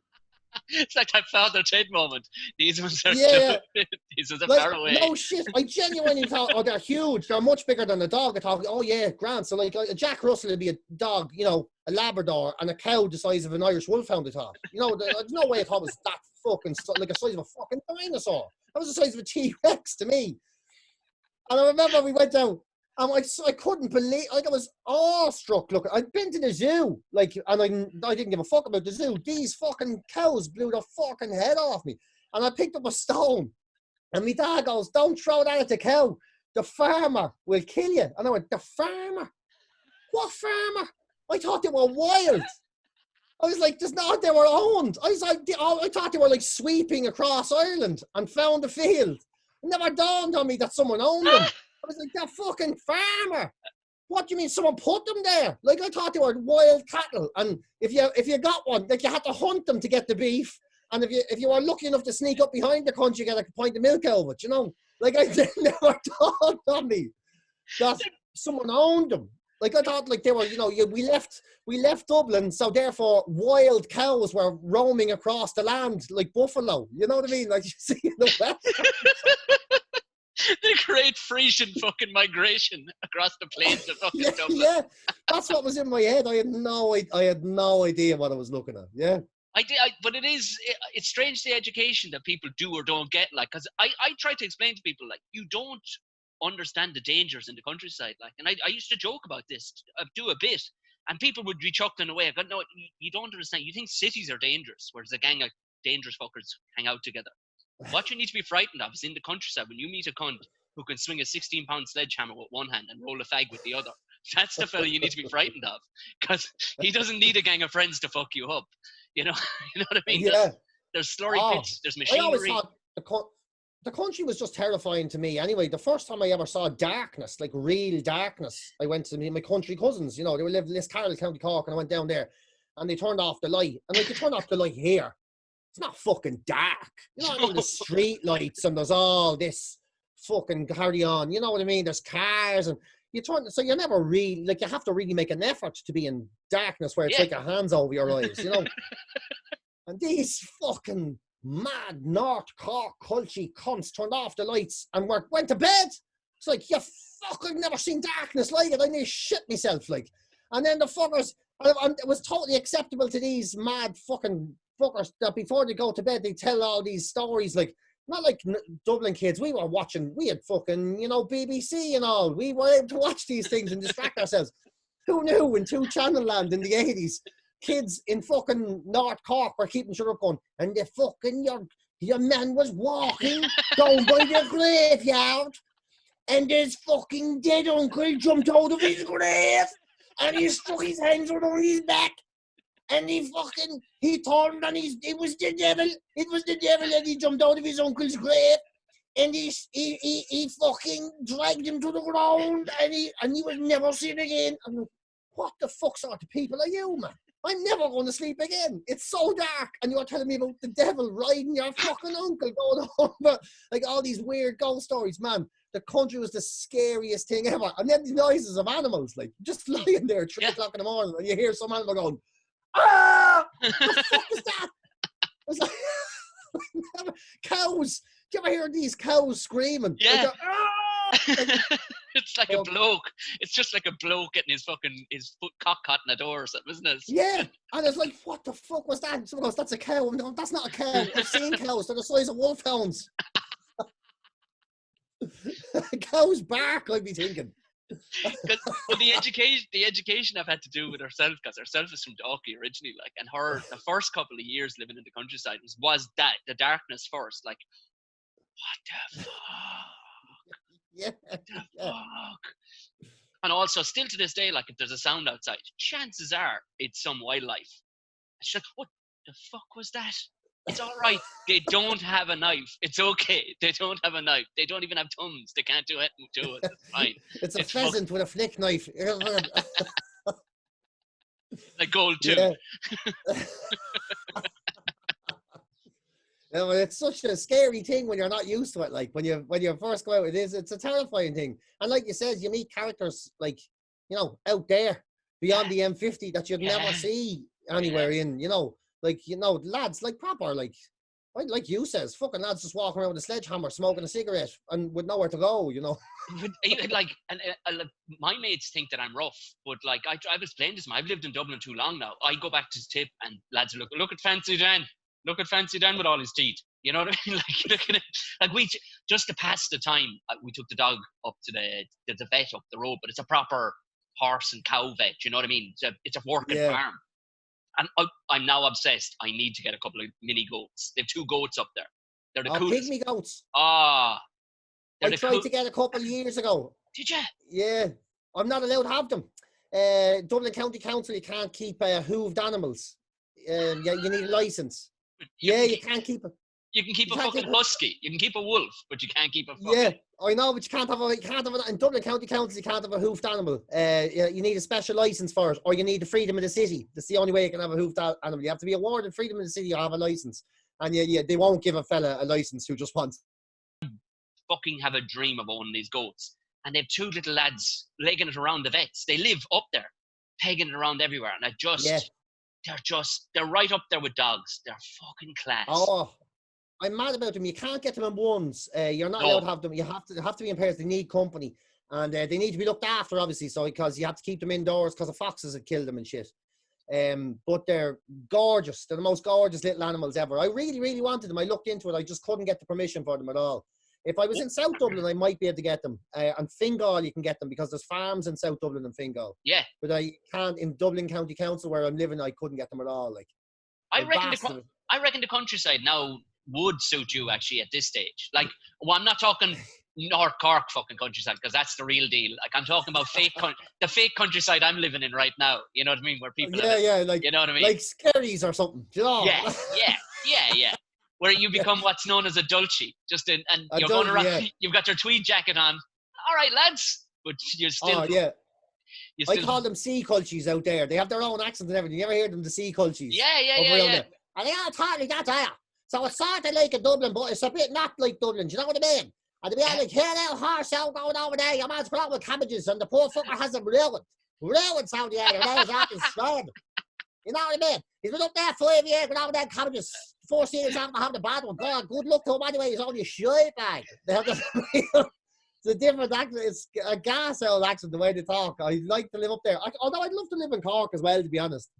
It's like that Father Ted moment. These ones are these ones are like, far away. No shit. I genuinely thought, oh, they're huge. They're much bigger than a dog. I thought, oh yeah, grand. So like a Jack Russell would be a dog, you know, a Labrador, and a cow the size of an Irish wolfhound, I thought. You know, there's no way I thought it was that fucking, like, a size of a fucking dinosaur. That was the size of a T-Rex to me. And I remember we went down, and I couldn't believe, like, I was awestruck. Look, I'd been to the zoo, like, and I didn't give a fuck about the zoo. These fucking cows blew the fucking head off me. And I picked up a stone, and my dad goes, "Don't throw that at the cow. The farmer will kill you." And I went, "The farmer? What farmer? I thought they were wild." I was like, they were owned. I was like, I thought they were like sweeping across Ireland and found a field. It never dawned on me that someone owned them. I was like, "That fucking farmer. What do you mean someone put them there?" Like, I thought they were wild cattle. And if you got one, like, you had to hunt them to get the beef. And if you were lucky enough to sneak up behind the country, you get like a pint of milk out of it, you know? Like, never dawned on me that someone owned them. Like, I thought, like, they were, you know, we left Dublin, so therefore wild cows were roaming across the land like buffalo. You know what I mean? Like, you see in the West. The great Frisian fucking migration across the plains of fucking Dublin. Yeah, that's what was in my head. I had no idea what I was looking at. Yeah. But it's strange, the education that people do or don't get. Like, because I try to explain to people, like, you don't understand the dangers in the countryside. Like, and I used to joke about this, do a bit, and people would be chuckling away. I go, no, you don't understand. You think cities are dangerous, whereas a gang of dangerous fuckers hang out together. What you need to be frightened of is in the countryside when you meet a cunt who can swing a 16-pound sledgehammer with one hand and roll a fag with the other. That's the fella you need to be frightened of, because he doesn't need a gang of friends to fuck you up. You know, you know what I mean? Yeah. There's slurry pits, there's I always machinery. thought the country was just terrifying to me. Anyway, the first time I ever saw darkness, like real darkness, I went to meet my country cousins. You know, they were living in Liscarroll, County Cork, and I went down there, and they turned off the light. And like, you turn off the light here, it's not fucking dark. You know what I mean? There's street lights and there's all this fucking carry on. You know what I mean? There's cars and so you never really, like, you have to really make an effort to be in darkness where it's like your hands over your eyes, you know? And these fucking mad North Cork culture cunts turned off the lights and went to bed. It's like, you fucking never seen darkness like it. I nearly shit myself, like. And then the fuckers, and it was totally acceptable to these mad fucking fuckers that before they go to bed, they tell all these stories, like, not like Dublin kids. We were watching, we had fucking, you know, BBC and all. We were able to watch these things and distract ourselves. Who knew in 2 Channel Land in the 80s, kids in fucking North Cork were keeping shit up going, and the fucking, your man was walking down by the graveyard, and his fucking dead uncle jumped out of his grave, and he stuck his hands under his back, and he turned, and it was the devil. It was the devil, and he jumped out of his uncle's grave, and he fucking dragged him to the ground, and he was never seen again. I'm like, what the fuck sort of people are you, man? I'm never going to sleep again. It's so dark, and you're telling me about the devil riding your fucking uncle going on, but like all these weird ghost stories, man. The country was the scariest thing ever. And then the noises of animals, like just lying there at 3 o'clock in the morning, and you hear some animal going, ah! What the fuck is that? It's like cows. Do you ever hear these cows screaming? Yeah. Like, ah! It's like a bloke. It's just like a bloke getting his foot cock caught in a door or something, isn't it? Yeah. And it's like, what the fuck was that? Someone goes, that's a cow. I'm going, that's not a cow. I've seen cows. They're the size of wolfhounds. Cows bark, I'd be thinking. Well, the education I've had to do with herself, because herself is from Dalkey originally, like, and the first couple of years living in the countryside was that the darkness first, like, what the fuck? Yeah. What the fuck? And also, still to this day, like, if there's a sound outside, chances are it's some wildlife. It's like, what the fuck was that? It's all right. They don't have a knife. It's okay. They don't have a knife. They don't even have tongues. They can't do anything to it. It's fine. It's a pheasant with a flick knife. Like gold too. Yeah. Yeah, well, it's such a scary thing when you're not used to it. Like when you first go out, it's a terrifying thing. And like you said, you meet characters like, you know, out there beyond the M50 that you'd never see anywhere in, you know. Like, you know, lads, like proper, like you says, fucking lads just walking around with a sledgehammer, smoking a cigarette, and with nowhere to go, you know. Like, and my mates think that I'm rough, but like I've explained this. I've lived in Dublin too long now. I go back to Tip, and lads look at Fancy Dan. Look at Fancy Dan with all his teeth. You know what I mean? Like, look at it. Like we just to pass the time, we took the dog up to the vet up the road, but it's a proper horse and cow vet. You know what I mean? It's a working farm. And I'm now obsessed. I need to get a couple of mini goats. They have 2 goats up there. They're the coolest. Pygmy goats. I tried to get a couple of years ago. Did you? Yeah. I'm not allowed to have them. Dublin County Council, you can't keep hooved animals. You need a licence. You can't keep it. You can keep a fucking husky. You can keep a wolf, but you can't keep a fucking... Yeah, I know, but you can't have in Dublin County Council, you can't have a hoofed animal. You need a special licence for it, or you need the freedom of the city. That's the only way you can have a hoofed animal. You have to be awarded freedom of the city or have a licence. And they won't give a fella a licence who just wants... Fucking have a dream of owning these goats. And they have 2 little lads legging it around the vets. They live up there, pegging it around everywhere. And they're right up there with dogs. They're fucking class. Oh, I'm mad about them. You can't get them in ones. You're not allowed to have them. You have to be in pairs. They need company, and they need to be looked after, obviously. So because you have to keep them indoors because the foxes have killed them and shit. But they're gorgeous. They're the most gorgeous little animals ever. I really, really wanted them. I looked into it. I just couldn't get the permission for them at all. If I was in South Dublin, I might be able to get them. And Fingal, you can get them because there's farms in South Dublin and Fingal. Yeah. But I can't in Dublin County Council where I'm living. I couldn't get them at all. Like, I reckon the countryside now would suit you actually at this stage. Like, well, I'm not talking North Cork fucking countryside because that's the real deal. Like, I'm talking about the fake countryside I'm living in right now. You know what I mean? Where people, like, you know what I mean? Like Skerries or something. You know? Yeah. Where you become what's known as a dulce, you're going around. Yeah. You've got your tweed jacket on. All right, lads, but you're still. Oh yeah. I call them sea cultures out there. They have their own accents and everything. You ever hear them, the sea cultures? Yeah. And they are totally that there. So it's sort of like a Dublin, but it's a bit not like Dublin. Do you know what I mean? And they be all like, here now, horse out going over there. Your man's put out with cabbages, and the poor fucker has them ruined. Ruined out there. Your name's out his son. You know what I mean? He's been up there 5 years, going over there cabbages. 4 years after having the bad one. God, good luck to him anyway. He's only a shite bag. They have it's a different accent. It's a gas old accent, the way they talk. I'd like to live up there. Although I'd love to live in Cork as well, to be honest.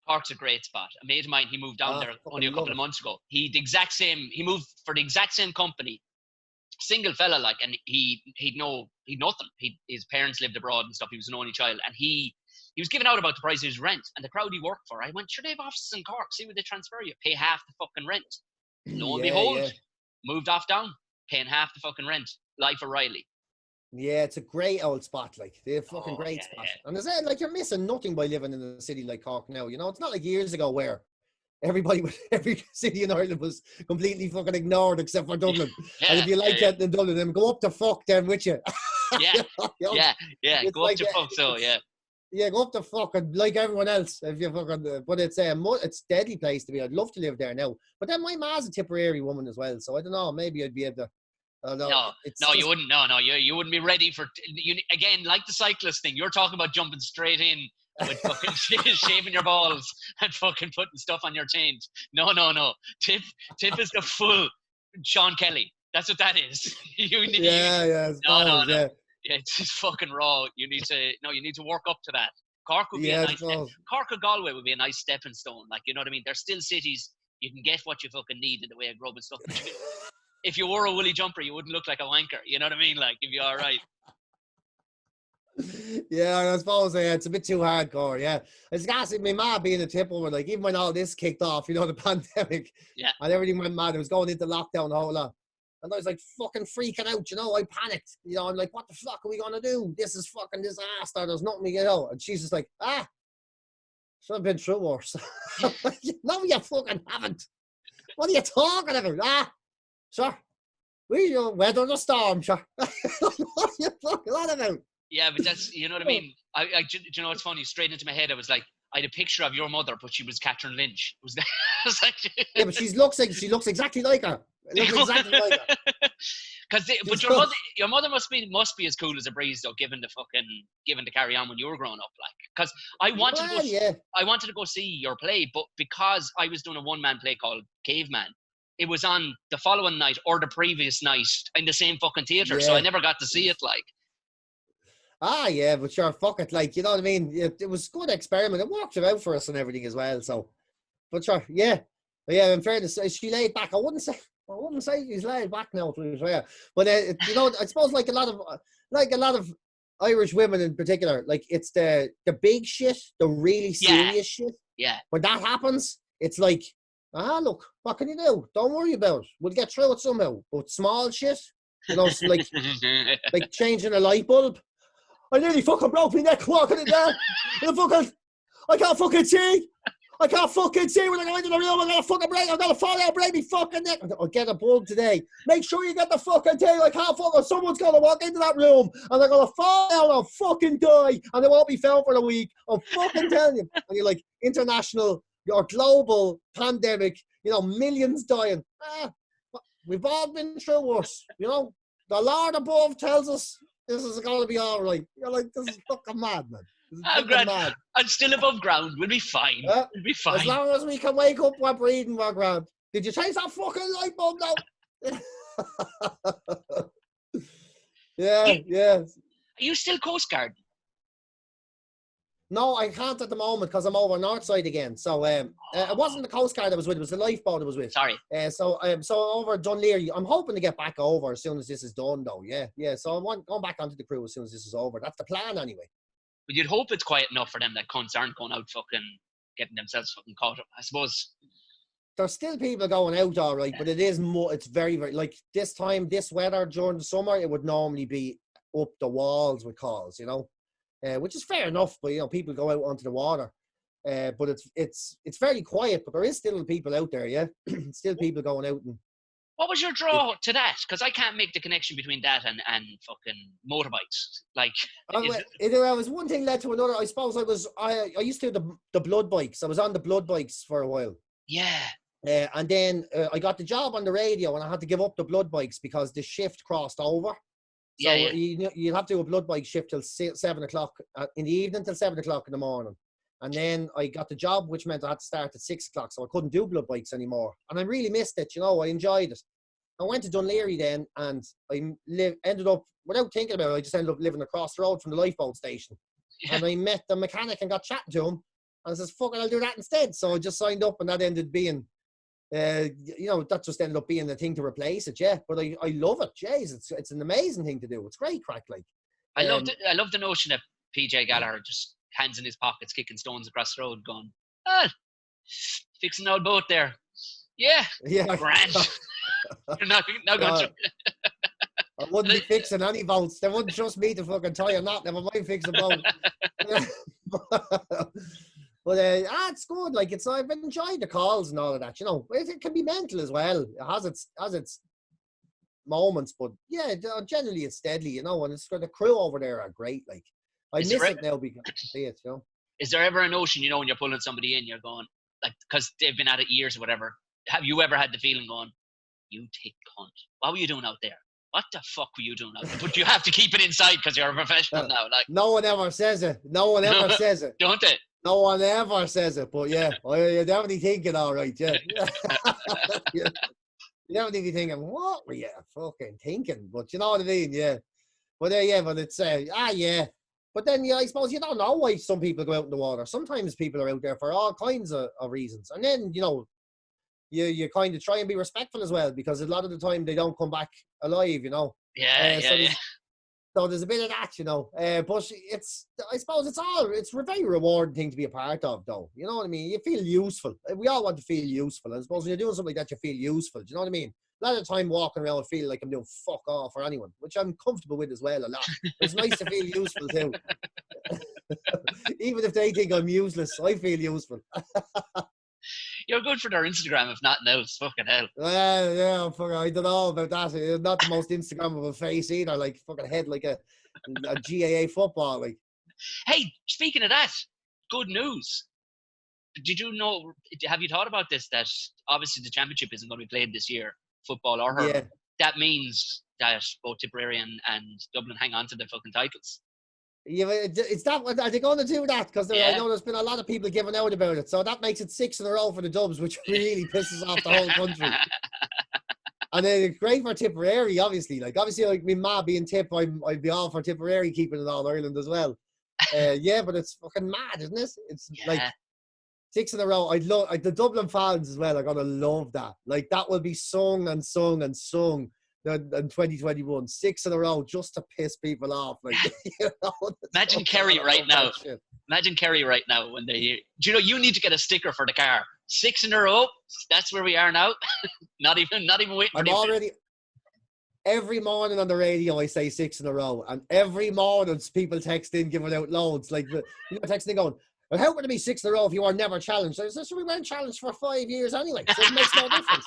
Cork's a great spot. A mate of mine, he moved down there only a couple of months ago. He moved for the exact same company. Single fella, like, and he'd nothing. His parents lived abroad and stuff. He was an only child, and he was giving out about the price of his rent. And the crowd he worked for, I went, sure, they have offices in Cork. See where they transfer you. Pay half the fucking rent. Lo and behold, moved off down, paying half the fucking rent. Life O'Reilly. Yeah, it's a great old spot, like they're fucking great spot. Yeah. And there's like you're missing nothing by living in a city like Cork now. You know, it's not like years ago where every city in Ireland was completely fucking ignored except for Dublin. And if you like getting in Dublin, then go up to fuck then with you. Yeah, go up to fuck. So yeah, go up to fucking like everyone else. If you fucking, but it's a deadly place to be. I'd love to live there now. But then my ma's a Tipperary woman as well, so I don't know. Maybe I'd be able to. You wouldn't. No, you wouldn't be ready for. Again, like the cyclist thing, you're talking about jumping straight in with fucking shaving your balls and fucking putting stuff on your chains. No. Tip is the full Sean Kelly. That's what that is. No. Yeah, it's just fucking raw. You need to work up to that. Cork would be a nice. Cork or Galway would be a nice stepping stone. Like, you know what I mean? They're still cities. You can get what you fucking need in the way of grub and stuff. If you wore a woolly jumper, you wouldn't look like a wanker. You know what I mean? Like, you'd be all right. Yeah, I suppose it's a bit too hardcore. Yeah, it's gas. My mom being a tip over, like, even when all this kicked off, you know, the pandemic, and everything went mad. It was going into lockdown a whole lot, and I was like fucking freaking out. You know, I panicked. You know, I'm like, what the fuck are we gonna do? This is fucking disaster. There's nothing to get out. And she's just like, should have been through worse. No, you fucking haven't. What are you talking about? Sure. We weather the storm, sure. What are you fucking on about? Yeah, but that's, you know what I mean? Do you know what's funny? Straight into my head, I was like, I had a picture of your mother, but she was Catherine Lynch. Was that? I was like, yeah, but she looks exactly like her. Exactly like her. But your mother must be as cool as a breeze though, given to carry on when you were growing up, like. Because I wanted to go see your play, but because I was doing a one-man play called Caveman, it was on the following night or the previous night in the same fucking theatre, so I never got to see it, like. Yeah, but sure, fuck it, like, you know what I mean? It was a good experiment. It worked out for us and everything as well, so. But sure, yeah, in fairness, she laid back. I wouldn't say she's laid back now, to be fair. But, you know, I suppose like a lot of Irish women in particular, like, it's the big shit, the really serious shit. Yeah. When that happens, it's like, look, what can you do? Don't worry about it. We'll get through it somehow. But small shit, you know, like changing a light bulb. I nearly fucking broke my neck walking in there. I can't fucking see. I can't fucking see when I go into the room. I'm gonna fall out, break my fucking neck. I'll get a bulb today. Make sure you get the fucking thing. I can't fucking. Someone's gonna walk into that room and they're gonna fall out and fucking die, and they won't be found for a week. I'm fucking telling you. And you're like, international, your global pandemic. You know, millions dying. We've all been through worse. You know, the Lord above tells us this is going to be all right. You're like, this is fucking mad, man. I'm mad. I'm still above ground. We'll be fine. We'll be fine. As long as we can wake up, we're breathing, we're grand. Did you change that fucking light bulb now? Yeah. Are you still Coast Guard? No, I can't at the moment because I'm over north side again. So it wasn't the Coast Guard I was with; it was the lifeboat I was with. Sorry. So over Dunleary, I'm hoping to get back over as soon as this is done, though. Yeah. So I want going back onto the crew as soon as this is over. That's the plan, anyway. But you'd hope it's quiet enough for them that cunts aren't going out fucking getting themselves fucking caught up. I suppose There's still people going out, all right, but it is more. It's very, very like this time, this weather during the summer, it would normally be up the walls with calls, you know. Which is fair enough, but you know, people go out onto the water. But it's very quiet, but there is still people out there, yeah. Still people going out. And what was your draw to that? Because I can't make the connection between that and fucking motorbikes. Like, it was one thing led to another. I suppose I used to do the blood bikes. I was on the blood bikes for a while. Yeah. And then I got the job on the radio, and I had to give up the blood bikes because the shift crossed over. So you have to do a blood bike shift till 7 o'clock in the evening till 7 o'clock in the morning. And then I got the job, which meant I had to start at 6 o'clock. So I couldn't do blood bikes anymore. And I really missed it, you know, I enjoyed it. I went to Dunleary then, and I ended up, without thinking about it, I just ended up living across the road from the lifeboat station. Yeah. And I met the mechanic and got chatting to him. And I says, fuck it, I'll do that instead. So I just signed up, and that ended being... you know, that just ended up being the thing to replace it, yeah. But I love it. Jeez, it's an amazing thing to do. It's great crack, like. I love the notion that PJ Gallagher just hands in his pockets, kicking stones across the road, going, fixing an old boat there. Yeah. Grand. You're not going to. I wouldn't be fixing any boats. They wouldn't trust me to fucking tie a knot. Never mind fix a boat. But it's good. Like I've enjoyed the calls and all of that. You know, it can be mental as well. It has its moments, but yeah, generally it's steady. You know, and it's the crew over there are great. Like I miss it now because I see it. You know, is there ever a notion, you know, when you're pulling somebody in, you're going like, because they've been at it years or whatever? Have you ever had the feeling going, you thick cunt, what were you doing out there? What the fuck were you doing out there? But you have to keep it inside because you're a professional now. Like, no one ever says it. No one ever says it. Don't they? No one ever says it, but yeah, you're definitely thinking all right, yeah. You're definitely thinking, what were you fucking thinking? But you know what I mean, yeah. But but it's, yeah. But then, yeah, I suppose you don't know why some people go out in the water. Sometimes people are out there for all kinds of reasons. And then, you know, you kind of try and be respectful as well, because a lot of the time they don't come back alive, you know. Yeah. So there's a bit of that, you know. But I suppose it's a very rewarding thing to be a part of, though. You know what I mean? You feel useful. We all want to feel useful. I suppose when you're doing something like that, you feel useful. Do you know what I mean? A lot of the time walking around, I feel like I'm doing fuck off for anyone, which I'm comfortable with as well a lot. It's nice to feel useful too. Even if they think I'm useless, I feel useful. You're good for their Instagram, if nothing else. Fucking hell. Yeah, I don't know about that. It's not the most Instagrammable face either. Like fucking head like a GAA football. Like. Hey, speaking of that, good news. Did you know? Have you thought about this? That obviously the championship isn't going to be played this year, football or hurling. Yeah. That means that both Tipperary and Dublin hang on to the fucking titles. Yeah, it's that. Are they going to do that? Because I know there's been a lot of people giving out about it. So that makes it 6 in a row for the Dubs, which really pisses off the whole country. And then it's great for Tipperary, obviously. Like me ma being Tip, I'd be all for Tipperary keeping it all Ireland as well. Yeah, but it's fucking mad, isn't it? It's like 6 in a row. I'd love the Dublin fans as well are gonna love that. Like that will be sung and sung and sung in 2021, 6 in a row, just to piss people off. Like, you know, imagine Kerry right now. Imagine Kerry right now when they hear. Do you know you need to get a sticker for the car? 6 in a row. That's where we are now. not even waiting. I'm already. Every morning on the radio, I say 6 in a row, and every morning people text in giving out loads. Like, texting going, well, how could it be 6 in a row if you were never challenged? I said, so we weren't challenged for 5 years anyway, so it makes no difference.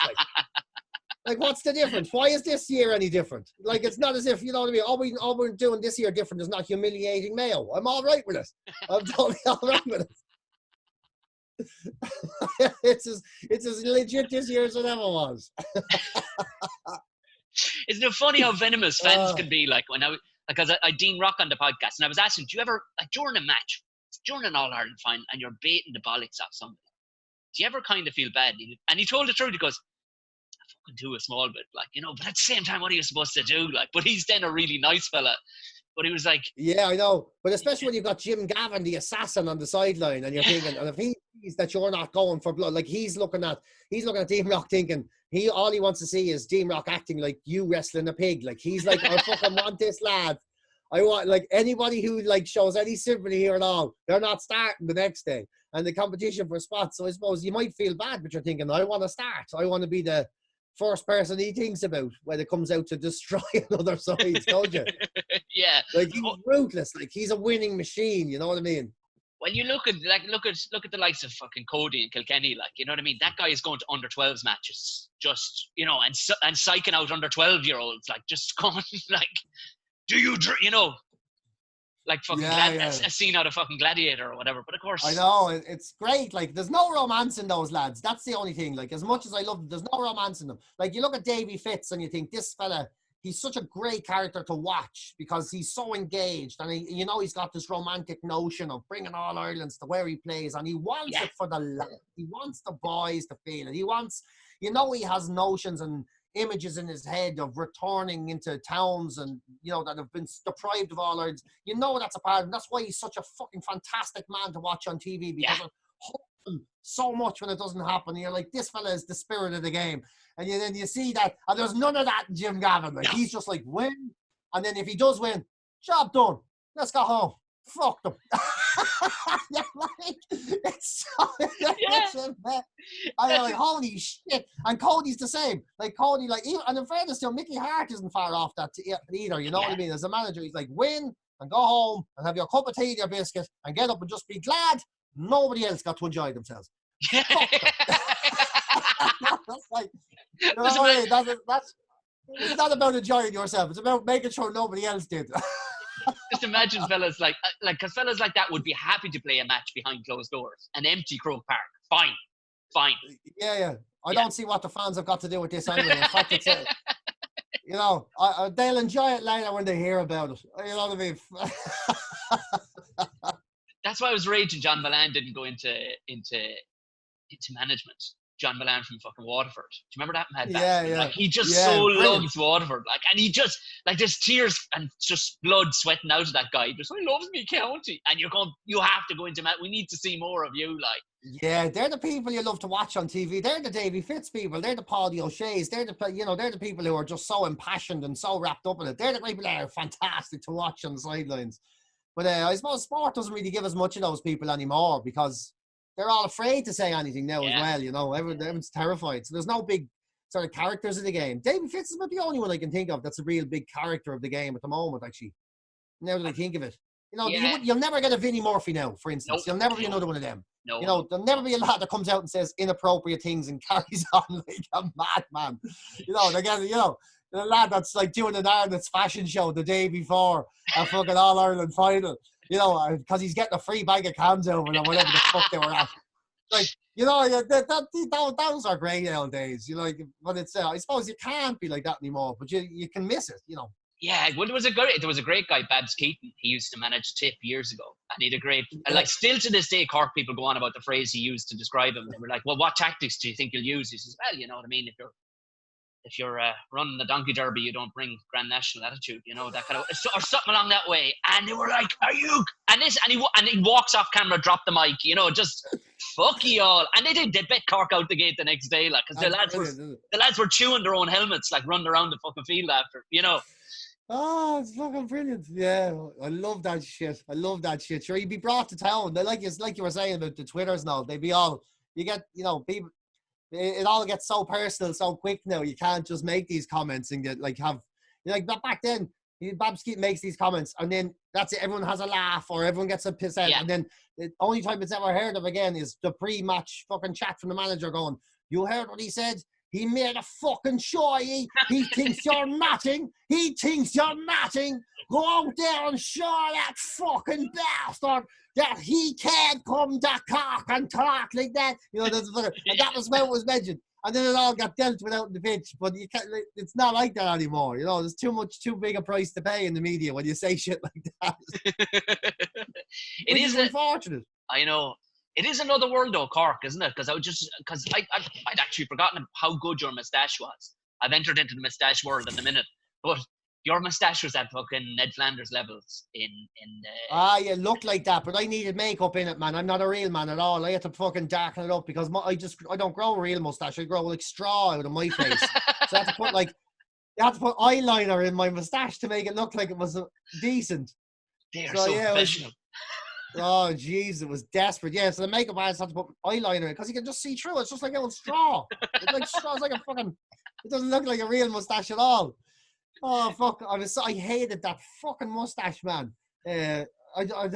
Like, what's the difference? Why is this year any different? Like, it's not as if, you know what I mean, all we're doing this year different is not humiliating Mayo. I'm all right with it. I'm totally all right with it. It's as legit this year as it ever was. Isn't it funny how venomous fans can be? Like, because I Dean Rock on the podcast, and I was asking, do you ever, like, during a match, during an All-Ireland final, and you're baiting the bollocks off somebody, do you ever kind of feel bad? And he told the truth. He goes, I fucking do a small bit, like, you know, but at the same time, what are you supposed to do? Like, but he's then a really nice fella. But he was like, Yeah, I know. But especially when you've got Jim Gavin, the assassin, on the sideline, and you're thinking, and if he sees that you're not going for blood, like he's looking at Dean Rock thinking, all he wants to see is Dean Rock acting like you wrestling a pig. Like he's like, I fucking want this lad. I want, like, anybody who like shows any sympathy here at all, they're not starting the next day. And the competition for spots. So I suppose you might feel bad, but you're thinking, I want to start. I want to be the first person he thinks about when it comes out to destroy another side, don't you? yeah. Like he's ruthless. Like he's a winning machine. You know what I mean? When you look at the likes of fucking Cody and Kilkenny, like, you know what I mean? That guy is going to under 12s matches, just, you know, and psyching out under 12-year-olds, like, just going like, do you, you know, like fucking a scene out of fucking Gladiator or whatever. But of course, I know it's great. Like there's no romance in those lads. That's the only thing. Like as much as I love them, there's no romance in them. Like you look at Davy Fitz and you think this fella, he's such a great character to watch because he's so engaged and you know he's got this romantic notion of bringing all Ireland's to where he plays and he wants it for the lad. He wants the boys to feel it. He wants, you know, he has notions and images in his head of returning into towns and, you know, that have been deprived of all Ireland. You know that's a part of him. That's why he's such a fucking fantastic man to watch on TV because it hurts him so much when it doesn't happen. And you're like, this fella is the spirit of the game. And then you see that, and there's none of that in Jim Gavin. Like he's just like, win. And then if he does win, job done. Let's go home. Fuck them. You're like, it's so, I'm like, holy shit. And Cody's the same. Like Cody, like, even, and in fairness to him, Mickey Hart isn't far off that either. You know what I mean? As a manager, he's like, win and go home and have your cup of tea and your biscuit and get up and just be glad nobody else got to enjoy themselves. Fuck them. That's like, you know what I mean? That's it's not about enjoying yourself. It's about making sure nobody else did. Just imagine fellas like, because fellas like that would be happy to play a match behind closed doors, an empty Croke Park. Fine. Yeah. I don't see what the fans have got to do with this anyway. In fact, it's you know, they'll enjoy it later when they hear about it. You know what I mean? That's why I was raging John Milan didn't go into management. John Milan from fucking Waterford. Do you remember that man? Yeah. Like he just loves Waterford. Like, and he just, like, there's tears and just blood sweating out of that guy. He just, he loves me county. And you have to go into we need to see more of you, like. Yeah, they're the people you love to watch on TV. They're the Davy Fitz people. They're the Paulie O'Shea's. They're the people who are just so impassioned and so wrapped up in it. They're the people that are fantastic to watch on the sidelines. But I suppose sport doesn't really give as much of those people anymore because they're all afraid to say anything now as well, you know. Everyone's terrified. So there's no big sort of characters in the game. David Fitz is about the only one I can think of that's a real big character of the game at the moment, actually. Now that I think of it. You know, you'll never get a Vinnie Murphy now, for instance. Nope. You'll never be another one of them. No. You know, there'll never be a lad that comes out and says inappropriate things and carries on like a madman. You know, the lad that's like doing an Ireland's fashion show the day before a fucking All-Ireland final. You know, because he's getting a free bag of cans over or whatever the fuck they were at. Like, you know, those are great old days. You know, like, but it's I suppose you can't be like that anymore, but you can miss it. You know. Yeah, well, there was a great guy, Babs Keaton. He used to manage Tip years ago, and he had a great. Like, still to this day, Cork people go on about the phrase he used to describe him. They were like, "Well, what tactics do you think you'll use?" He says, "Well, you know what I mean. If you're running the donkey derby, you don't bring Grand National attitude, you know, that kind of, or something along that way." And they were like, "Are you?" And he walks off camera, drop the mic, you know, just fuck you all. And they did. They bet Cork out the gate the next day, like, because the lads were chewing their own helmets, like running around the fucking field after, you know. Oh, it's fucking brilliant. Yeah, I love that shit. Sure, you'd be brought to town. They like you were saying about the Twitters and all. They'd be all, you get, you know, people. It all gets so personal so quick now. You can't just make these comments and get like back then. Babs Keaton makes these comments and then that's it. Everyone has a laugh or everyone gets a piss out. Yeah. And then the only time it's ever heard of again is the pre-match fucking chat from the manager going, "You heard what he said? He made a fucking show. He thinks you're nothing. He thinks you're nothing. Go out there and show that fucking bastard that he can't come to Cork and talk like that." You know, and that was when it was mentioned. And then it all got dealt with out in the pitch. But you can't. It's not like that anymore. You know, there's too big a price to pay in the media when you say shit like that. It is unfortunate. I know. It is another world though, Cork, isn't it? Because I'd actually forgotten how good your moustache was. I've entered into the moustache world in a minute. But Your mustache was at fucking Ned Flanders levels in You look like that, but I needed makeup in it, man. I'm not a real man at all. I had to fucking darken it up because I don't grow a real mustache. I grow like straw out of my face. So I had to put you had to put eyeliner in my mustache to make it look like it was decent. They are so professional. Oh, jeez, it was desperate. Yeah, so the makeup artist had to put eyeliner in because you can just see through it. It's just like old straw. It's like straw. It's like a fucking... It doesn't look like a real mustache at all. Oh, fuck. I hated that fucking mustache, man. I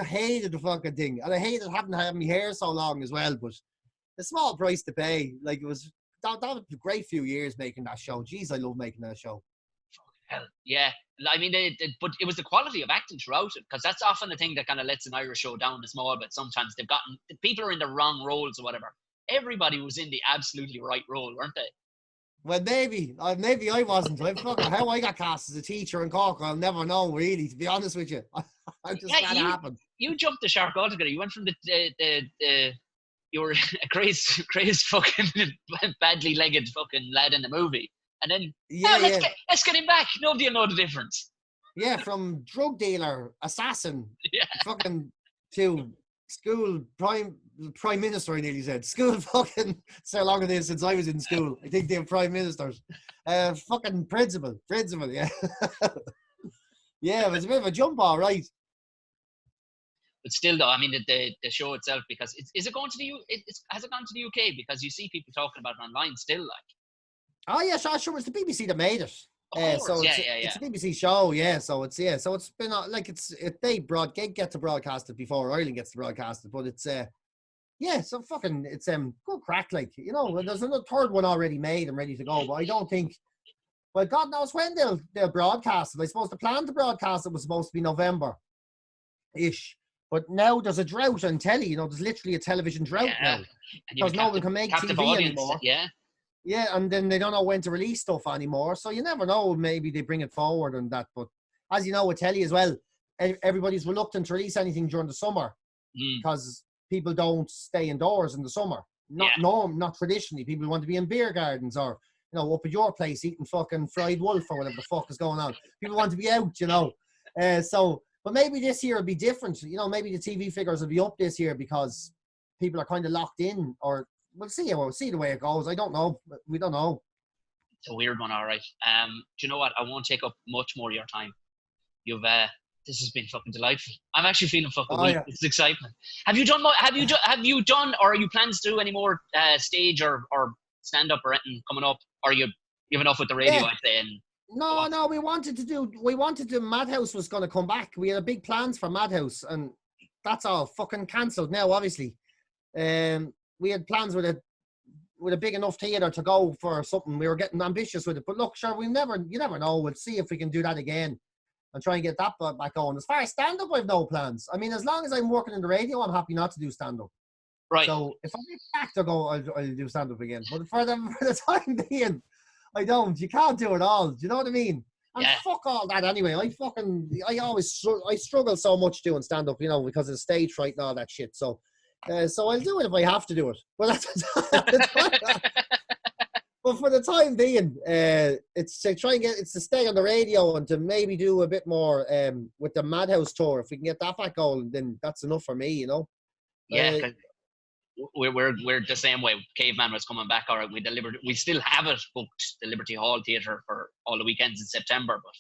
hated the fucking thing. And I hated having to have my hair so long as well, but a small price to pay. Like, it was... That was a great few years making that show. Jeez, I love making that show. Hell, yeah. I mean, but it was the quality of acting throughout it, because that's often the thing that kind of lets an Irish show down a small bit. Sometimes the people are in the wrong roles or whatever. Everybody was in the absolutely right role, weren't they? Well, maybe I wasn't. How I got cast as a teacher in Cork, I'll never know, really, to be honest with you. I just glad it happened. You jumped the shark altogether. You went from you were a crazy fucking badly legged fucking lad in the movie. And then, let's get him back. Nobody will know the difference. Yeah, from drug dealer, assassin, fucking to school prime minister, I nearly said. School fucking, so long it is since I was in school. I think they're prime ministers. Fucking principal, yeah. Yeah, it was a bit of a jump, all right. But still, though, I mean, the show itself, because has it gone to the UK? Because you see people talking about it online still, like. Oh yeah, sure. It's the BBC that made it. So it's a BBC show, yeah. So it's been they get to broadcast it before Ireland gets to broadcast it, but it's so fucking it's good crack, like, you know. There's another third one already made and ready to go, but I don't think. Well, God knows when they'll broadcast it. I suppose the plan to broadcast it was supposed to be November-ish. But now there's a drought on telly. You know, there's literally a television drought now because no one can make TV anymore. Yeah, and then they don't know when to release stuff anymore. So you never know. Maybe they bring it forward and that. But as you know, with telly as well, everybody's reluctant to release anything during the summer because people don't stay indoors in the summer. Not traditionally. People want to be in beer gardens or, you know, up at your place eating fucking fried wolf or whatever the fuck is going on. People want to be out, you know. But maybe this year will be different. You know, maybe the TV figures will be up this year because people are kind of locked in, or we'll see the way it goes. I don't know. We don't know. It's a weird one, all right. Do you know what? I won't take up much more of your time. This has been fucking delightful. I'm actually feeling fucking weak. Yeah. It's excitement. Have you done, or are you planning to do any more stage or stand up or anything coming up? Or you have enough with the radio, I'd say? No, we wanted to Madhouse was going to come back. We had big plans for Madhouse, and that's all fucking cancelled now, obviously. We had plans with a big enough theatre to go for something. We were getting ambitious with it. But look, sure, you never know. We'll see if we can do that again and try and get that back going. As far as stand-up, I have no plans. I mean, as long as I'm working in the radio, I'm happy not to do stand-up. Right. So if I get back to go, I'll do stand-up again. But for the time being, I don't. You can't do it all. Do you know what I mean? And fuck all that anyway. I struggle so much doing stand-up, you know, because of the stage fright and all that shit. So I'll do it if I have to do it. But but for the time being, it's to stay on the radio and to maybe do a bit more with the Madhouse tour. If we can get that back going, then that's enough for me, you know. Yeah, we're the same way. Caveman was coming back. All right, we still have it booked, the Liberty Hall Theatre, for all the weekends in September, but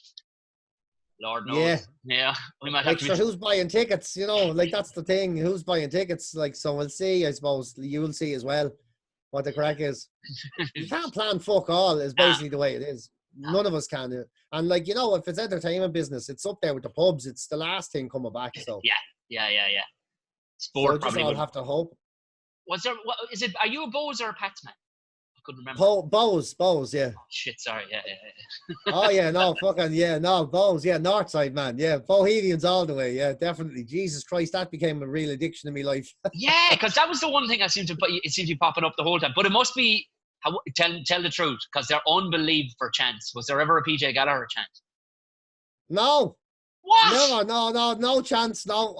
Lord knows. Yeah, we might have to. Who's buying tickets? You know, like, that's the thing. Who's buying tickets? Like, so we'll see. I suppose you'll see as well what the crack is. You can't plan fuck all. Is basically the way it is. None of us can. And, like, you know, if it's entertainment business, it's up there with the pubs. It's the last thing coming back. So yeah. Sport, so probably. I'll have to hope. Was there? What is it? Are you a Bowes or a Pats man? I couldn't remember. Bowes, yeah. Oh, shit, sorry, yeah. Oh yeah, no, fucking yeah, no, Bowes, yeah, Northside man, yeah, Bohemians all the way, yeah, definitely. Jesus Christ, that became a real addiction in my life. Yeah, because that was the one thing it seemed to be popping up the whole time. But it must be. Tell the truth, because they're unbelievable for chants. Was there ever a PJ Gallagher chant? No. What? Never, no chance. No,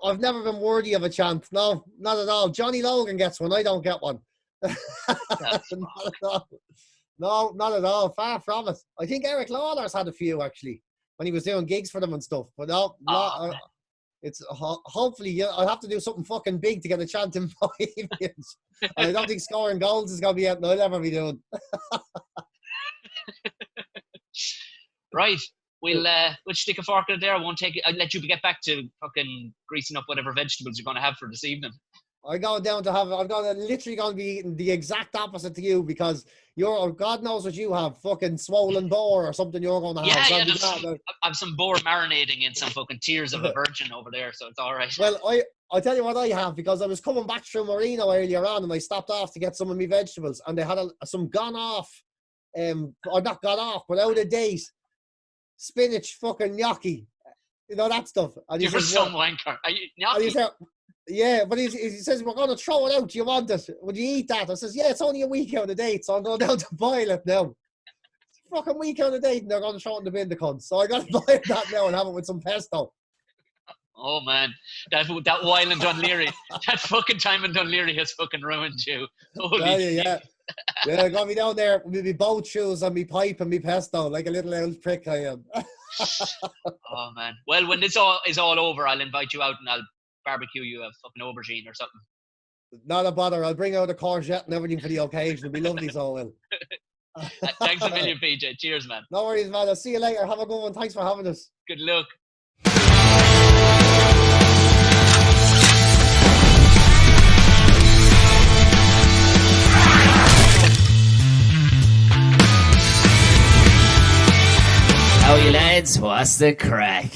I've never been worthy of a chant. No, not at all. Johnny Logan gets one. I don't get one. Not at all. No, not at all. Far from it. I think Eric Lawler's had a few, actually. when he was doing gigs for them and stuff. But no, it's hopefully I'll have to do something fucking big to get a chance in 5 years. I don't think scoring goals is gonna be anything I'll ever be doing. Right. We'll stick a fork in it there. I won't take it. I'll let you get back to fucking greasing up whatever vegetables you're gonna have for this evening. I'm literally going to be eating the exact opposite to you, because God knows what you have, fucking swollen boar or something you're going to have. Yeah, I've some boar marinating in some fucking tears of a virgin over there, so it's all right. Well, I'll tell you what I have, because I was coming back through Marino earlier on and I stopped off to get some of my vegetables, and they had some gone off, or not gone off, but out of date spinach fucking gnocchi. You know, that stuff. And you're some wanker. Are you gnocchi? Yeah, but he says, we're going to throw it out. Do you want it? Would you eat that? I says, yeah, it's only a week out of date, so I'm going down to boil it now. It's a fucking week out of date, and they're going to throw it in the bin, the cunts. So I got to boil that now and have it with some pesto. Oh, man. That while in Dunleary, that fucking time in Dunleary has fucking ruined you. Holy shit. Yeah, got me down there with my boat shoes and my pipe and my pesto, like a little old prick I am. Oh, man. Well, when this all is all over, I'll invite you out and I'll barbecue you a fucking aubergine or something. Not a bother. I'll bring out a courgette and everything for the occasion. It'll be lovely, so well. Thanks a million, PJ. Cheers, man. No worries, man. I'll see you later. Have a good one. Thanks for having us. Good luck. How are you lads? What's the crack?